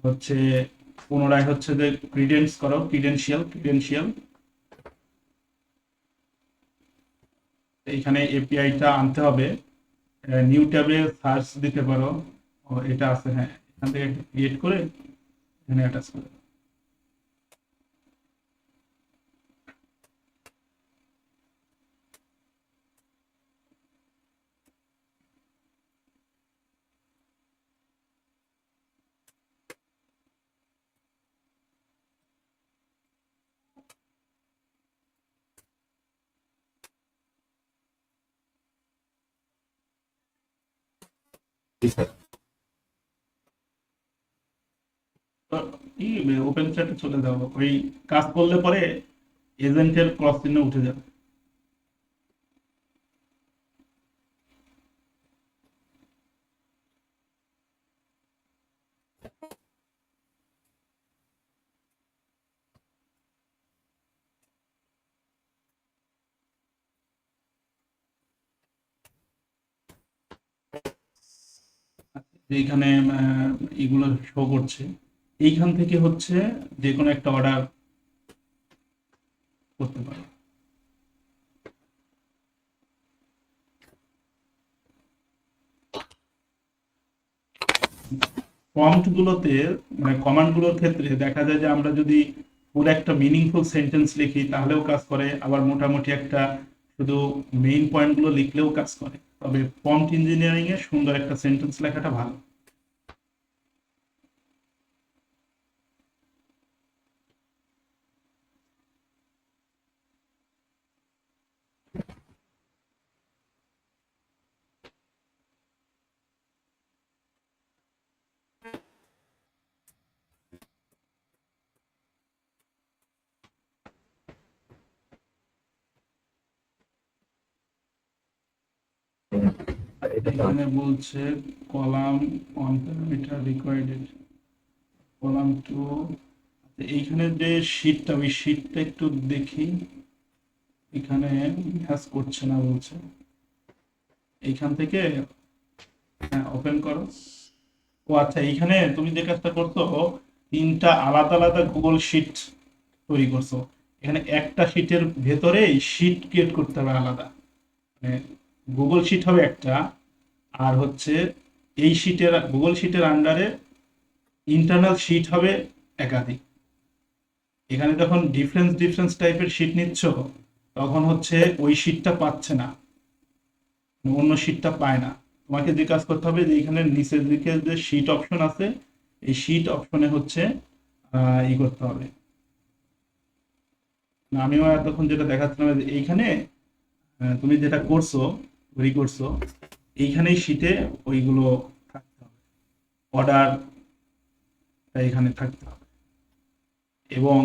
হচ্ছে পুনরায় হচ্ছে যে ক্রিডেন্স করো, ক্রিডেন্সিয়াল। এইখানে এপিআইটা আনতে হবে। নিউ ট্যাবে সার্চ দিতে পারো। ও, এটা আছে, হ্যাঁ, এখান থেকে ক্রিয়েট করে এখানে অ্যাটাচ করে। জি স্যার। তো কি, ওপেন চ্যাটে চলে যাবো, ওই কাজ করলে পরে এজেন্টের ক্রস চিহ্ন উঠে যাবে। এইখানে এগুলো শো করছে। এইখান থেকে হচ্ছে যে কোনো একটা অর্ডার করতে পারো। প্রম্পট গুলোতে, মানে কমান্ড গুলোর ক্ষেত্রে দেখা যায় যে আমরা যদি পুরো একটা মিনিংফুল সেন্টেন্স লিখি তাহলেও কাজ করে, আবার মোটামুটি একটা শুধু মেইন পয়েন্ট গুলো লিখলেও কাজ করে। তবে প্রম্পট ইঞ্জিনিয়ারিং এ সুন্দর একটা সেন্টেন্স লেখাটা ভালো। এখানে বলছে কলাম 1 প্যারামিটার রিকোয়ার্ড, কলাম 2। এইখানে যে শীটটা, ওই শীটটা একটু দেখি, এখানে ম্যাচ করছে না বলছে। এইখান থেকে ওপেন করো। ও আচ্ছা, এইখানে তুমি যে কাজটা করছো, 3টা আলাদা আলাদা গুগল শিট তৈরি করছো। এখানে একটা শিটের ভেতরে শিট ক্রিয়েট করতে হবে আলাদা, মানে গুগল শিট হবে একটা, আর হচ্ছে এই শিটের, গুগল শিটের আন্ডারে ইন্টারনাল শিট হবে একাধিক। এখানে যখন ডিফারেন্স ডিফারেন্স টাইপের শিট নিচ্ছ, তখন হচ্ছে ওই শিটটা পাচ্ছে না, অন্য শিটটা পায় না। তোমাকে যে কাজ করতে হবে, যে এখানে নিচের দিকে যে শিট অপশন আছে, এই শিট অপশনে হচ্ছে ই করতে হবে। না, আমিও এতক্ষণ যেটা দেখাচ্ছিলাম যে এইখানে তুমি যেটা করছো, তৈরি করছো, এইখানেই শিটে ওইগুলো থাকতে হবে, অর্ডারটা এখানে থাকতে হবে। এবং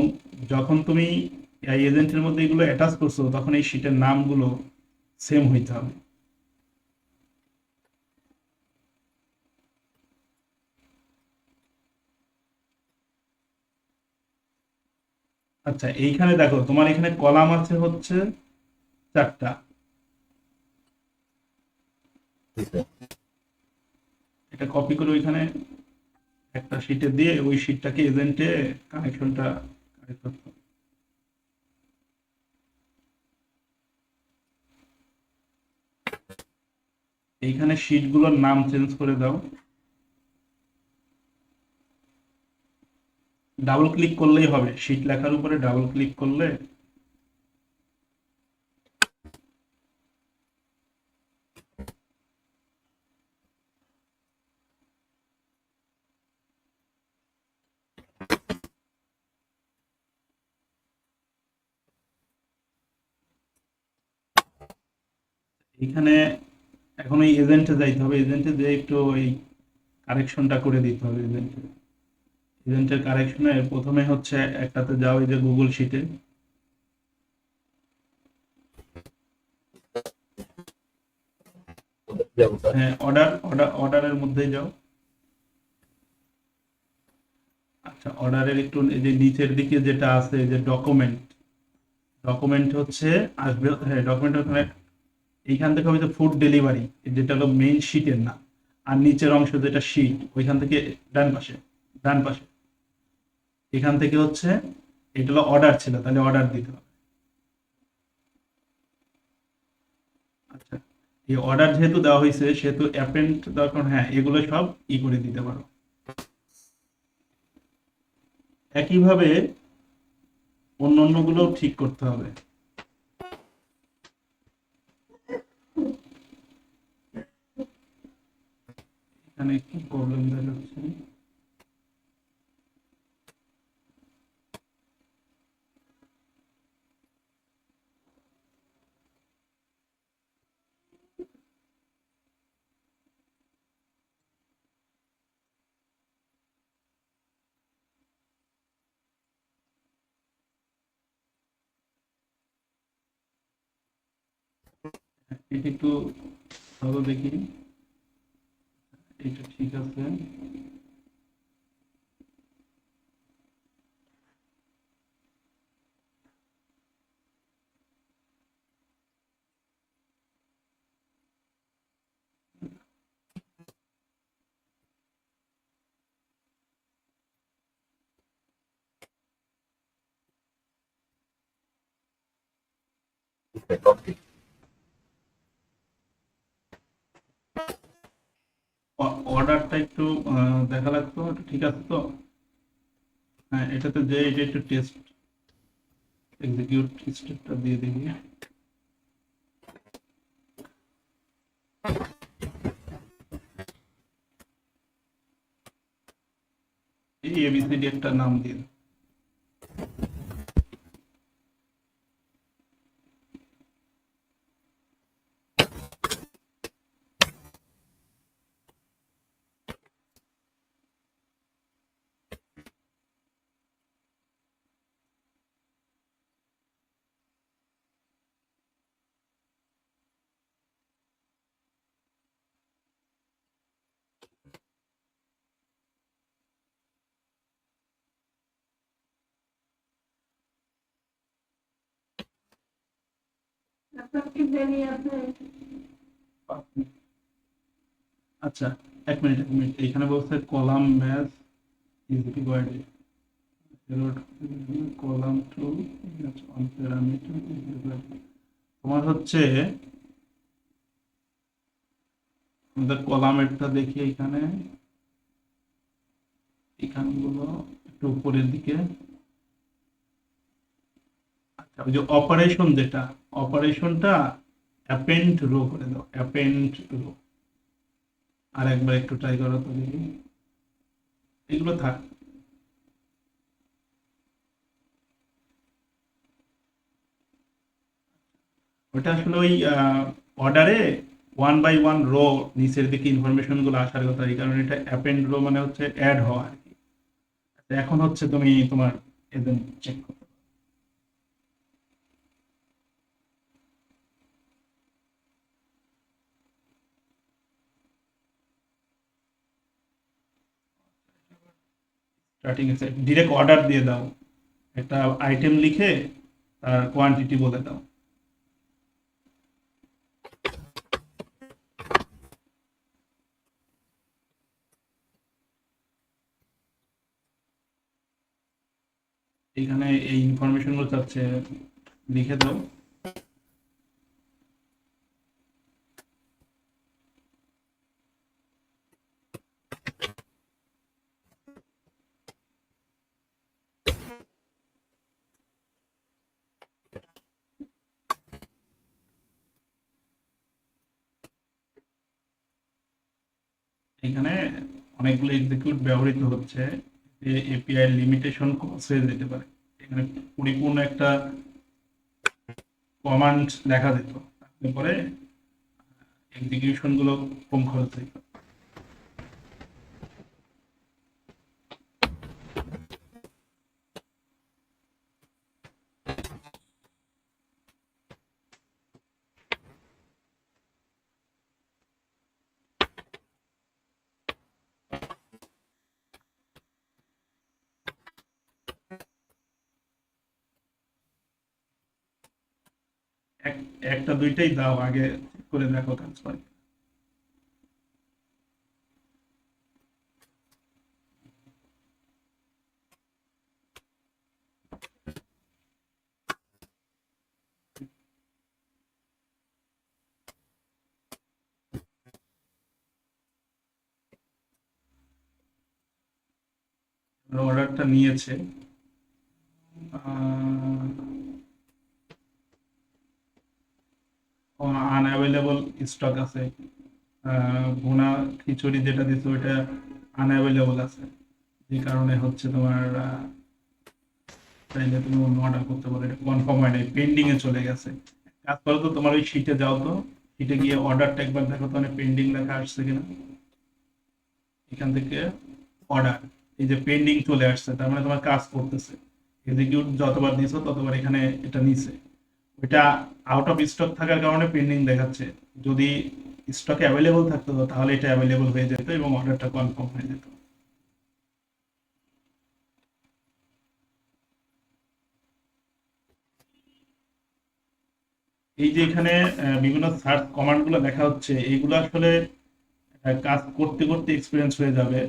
যখন তুমি এই এজেন্টের মধ্যে এগুলো অ্যাটাচ করছো, তখন এই শিটের নামগুলো সেম হইতে হবে। আচ্ছা, এইখানে দেখো তোমার এখানে কলাম আছে হচ্ছে 4টা। এটা কপি করে ওইখানে একটা শিটে দিয়ে ওই শিটটাকে এজেন্টে কানেকশনটা কানেক্ট করতে হবে। এইখানে শিটগুলোর নাম চেঞ্জ করে দাও। ডাবল ক্লিক করলেই হবে, শিট লেখার উপরে ডাবল ক্লিক করলে। এখানে এখন এই এজেন্টে যাইতে হবে, এজেন্টে যে একটু এই কারেকশনটা করে দিতে হবে এজেন্টে। এজেন্টের কারেকশনে প্রথমে হচ্ছে একটাতে যাও, এই যে গুগল শিটে, হ্যাঁ অর্ডারের মধ্যেই যাও। আচ্ছা, অর্ডারের একটু এই যে নিচের দিকে যেটা আছে, যে ডকুমেন্ট, ডকুমেন্ট হচ্ছে আসবে, হ্যাঁ ডকুমেন্ট ওখানে, এইখান থেকে হবে যে ফুড ডেলিভারি, যেটা হলো মেইন শিটের না। আর নিচের অংশ যেটা শিট, ওইখান থেকে ডান পাশে, ডান পাশে, এখান থেকে হচ্ছে, এটা হলো অর্ডার ছিল, তাহলে অর্ডার দিতে হবে। আচ্ছা, এই অর্ডার যেহেতু দেওয়া হয়েছে, সেহেতু অ্যাপেন্ড দরকার, হ্যাঁ এগুলো সব ই করে দিতে পারো। একইভাবে অন্য অন্যগুলোও ঠিক করতে হবে। এখানে কি প্রবলেম দেখাচ্ছে? এটা একটু ভালো দেখি, এটা ঠিক আছে। অর্ডারটা একটু দেখা লাগতো, এটা ঠিক আছে তো? হ্যাঁ, এটাতে যে এটা একটু টেস্ট এক্সিকিউট স্টেপটা দিয়ে দিবি। এই এবিসিডি একটা নাম দিয়ে দে। আচ্ছা, এক মিনিট, এখানে বলছে column match is required, column to on parameter. তোমার হচ্ছে আমাদের কলামেরটা দেখি এখানে, এখানগুলো একটু উপরের দিকে। আচ্ছা, ওই যে অপারেশন, যেটা অপারেশনটা অ্যাপেন্ড রো করে দাও, অ্যাপেন্ড রো। আর একবার একটু ট্রাই করো তো দেখি, এগুলো থাক। ওটা আসলে ওই অর্ডারে ওয়ান বাই ওয়ান রো নিচের দিকে ইনফরমেশন গুলো আসার কথা, এই কারণে এটা অ্যাপেন্ড রো মানে হচ্ছে অ্যাড হওয়া আর কি। আচ্ছা, এখন হচ্ছে তুমি তোমার এজেন্ট চেক করো। স্টার্টিং এ ডিরেক্ট অর্ডার দিয়ে দাও, একটা আইটেম লিখে তার কোয়ান্টিটি বলে দাও। এখানে এই ইনফরমেশন গুলো চাচ্ছে, লিখে দাও। এখানে অনেকগুলো এক্সিকিউট ব্যবহৃত হচ্ছে, যে এপিআই লিমিটেশন ক্রস হয়ে যেতে পারে। এখানে পরিপূর্ণ একটা কমান্ড লেখা যেত, তারপরে এক্সিকিউশন গুলো কম খরচ হতো। একটা দুইটাই দাও, আগে check করে দেখো কাজ করে। অর্ডারটা নিয়েছে, আনঅ্যাভেলেবল স্টক আছে। ভুনা খিচুড়ি যেটা দিচ্ছে ওইটা আনঅ্যাভেলেবল আছে, যে কারণে হচ্ছে তোমার চাইলে তুমি অন্য অর্ডার করতে পারো, এটা কনফার্ম হয় নাই, পেন্ডিং এ চলে গেছে। কাজ করো তো, তোমার ওই শিটে যাও তো, শিটে গিয়ে অর্ডারটা একবার দেখো তো, মানে পেন্ডিং লেখা আসছে কিনা। এখান থেকে অর্ডার, এই যে পেন্ডিং চলে আসছে, তার মানে তোমার কাজ করতেছে। এক্সিকিউট যতবার দিছো ততবার এখানে এটা নিছে। ওইটা আউট অফ স্টক থাকার কারণে পেন্ডিং দেখাচ্ছে। যদি স্টকে অ্যাভেলেবল থাকতো তাহলে এটা অ্যাভেলেবল হয়ে যেত এবং অর্ডারটা কনফার্ম হয়ে যেত। এই যে এখানে বিভিন্ন সার্চ কমান্ড গুলো দেখা হচ্ছে, এইগুলো আসলে কাজ করতে করতে এক্সপিরিয়েন্স হয়ে যাবে।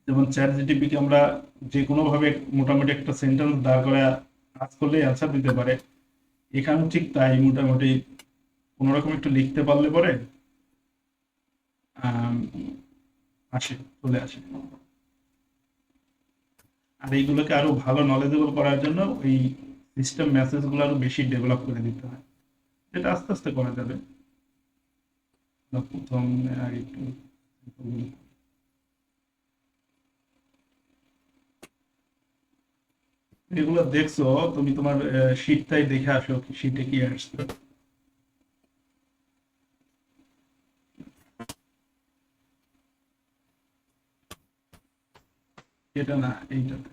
যেমন চ্যাট জিটিপি কে আমরা যে কোনো ভাবে মোটামুটি একটা সেন্টেন্স দাঁড় করে কাজ করলে অ্যান্সার দিতে পারে। এখানেও ঠিক তাই, মোটামুটি কোনোরকম একটু লিখতে পারলে পরে আম, আসে, চলে আসে। আর এইগুলোকে আরো ভালো নলেজেবল করার জন্য ওই সিস্টেম মেসেজ গুলো আরো বেশি ডেভেলপ করে দিতে হয়, যেটা আস্তে আস্তে করা যাবে। প্রথম আগে একটু এগুলো দেখছো, তুমি তোমার শীটটাই দেখে আসো, শীটে কি আসছে। এটা না, এইটাতে।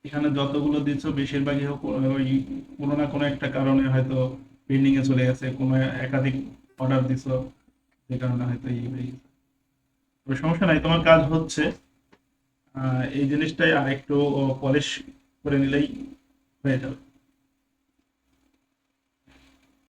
এখানে যতগুলো দিচ্ছ বেশিরভাগই হোক ওই কোনো না কোনো একটা কারণে হয়তো পেন্ডিং এ চলে গেছে, কোনো একাধিক অর্ডার দিছো, যে কারণে হয়তো এই হয়ে গেছে। তবে সমস্যা নাই, তোমার কাজ হচ্ছে। এই জিনিসটাই আর একটু পলিশ করে নিলেই হয়ে যাবে।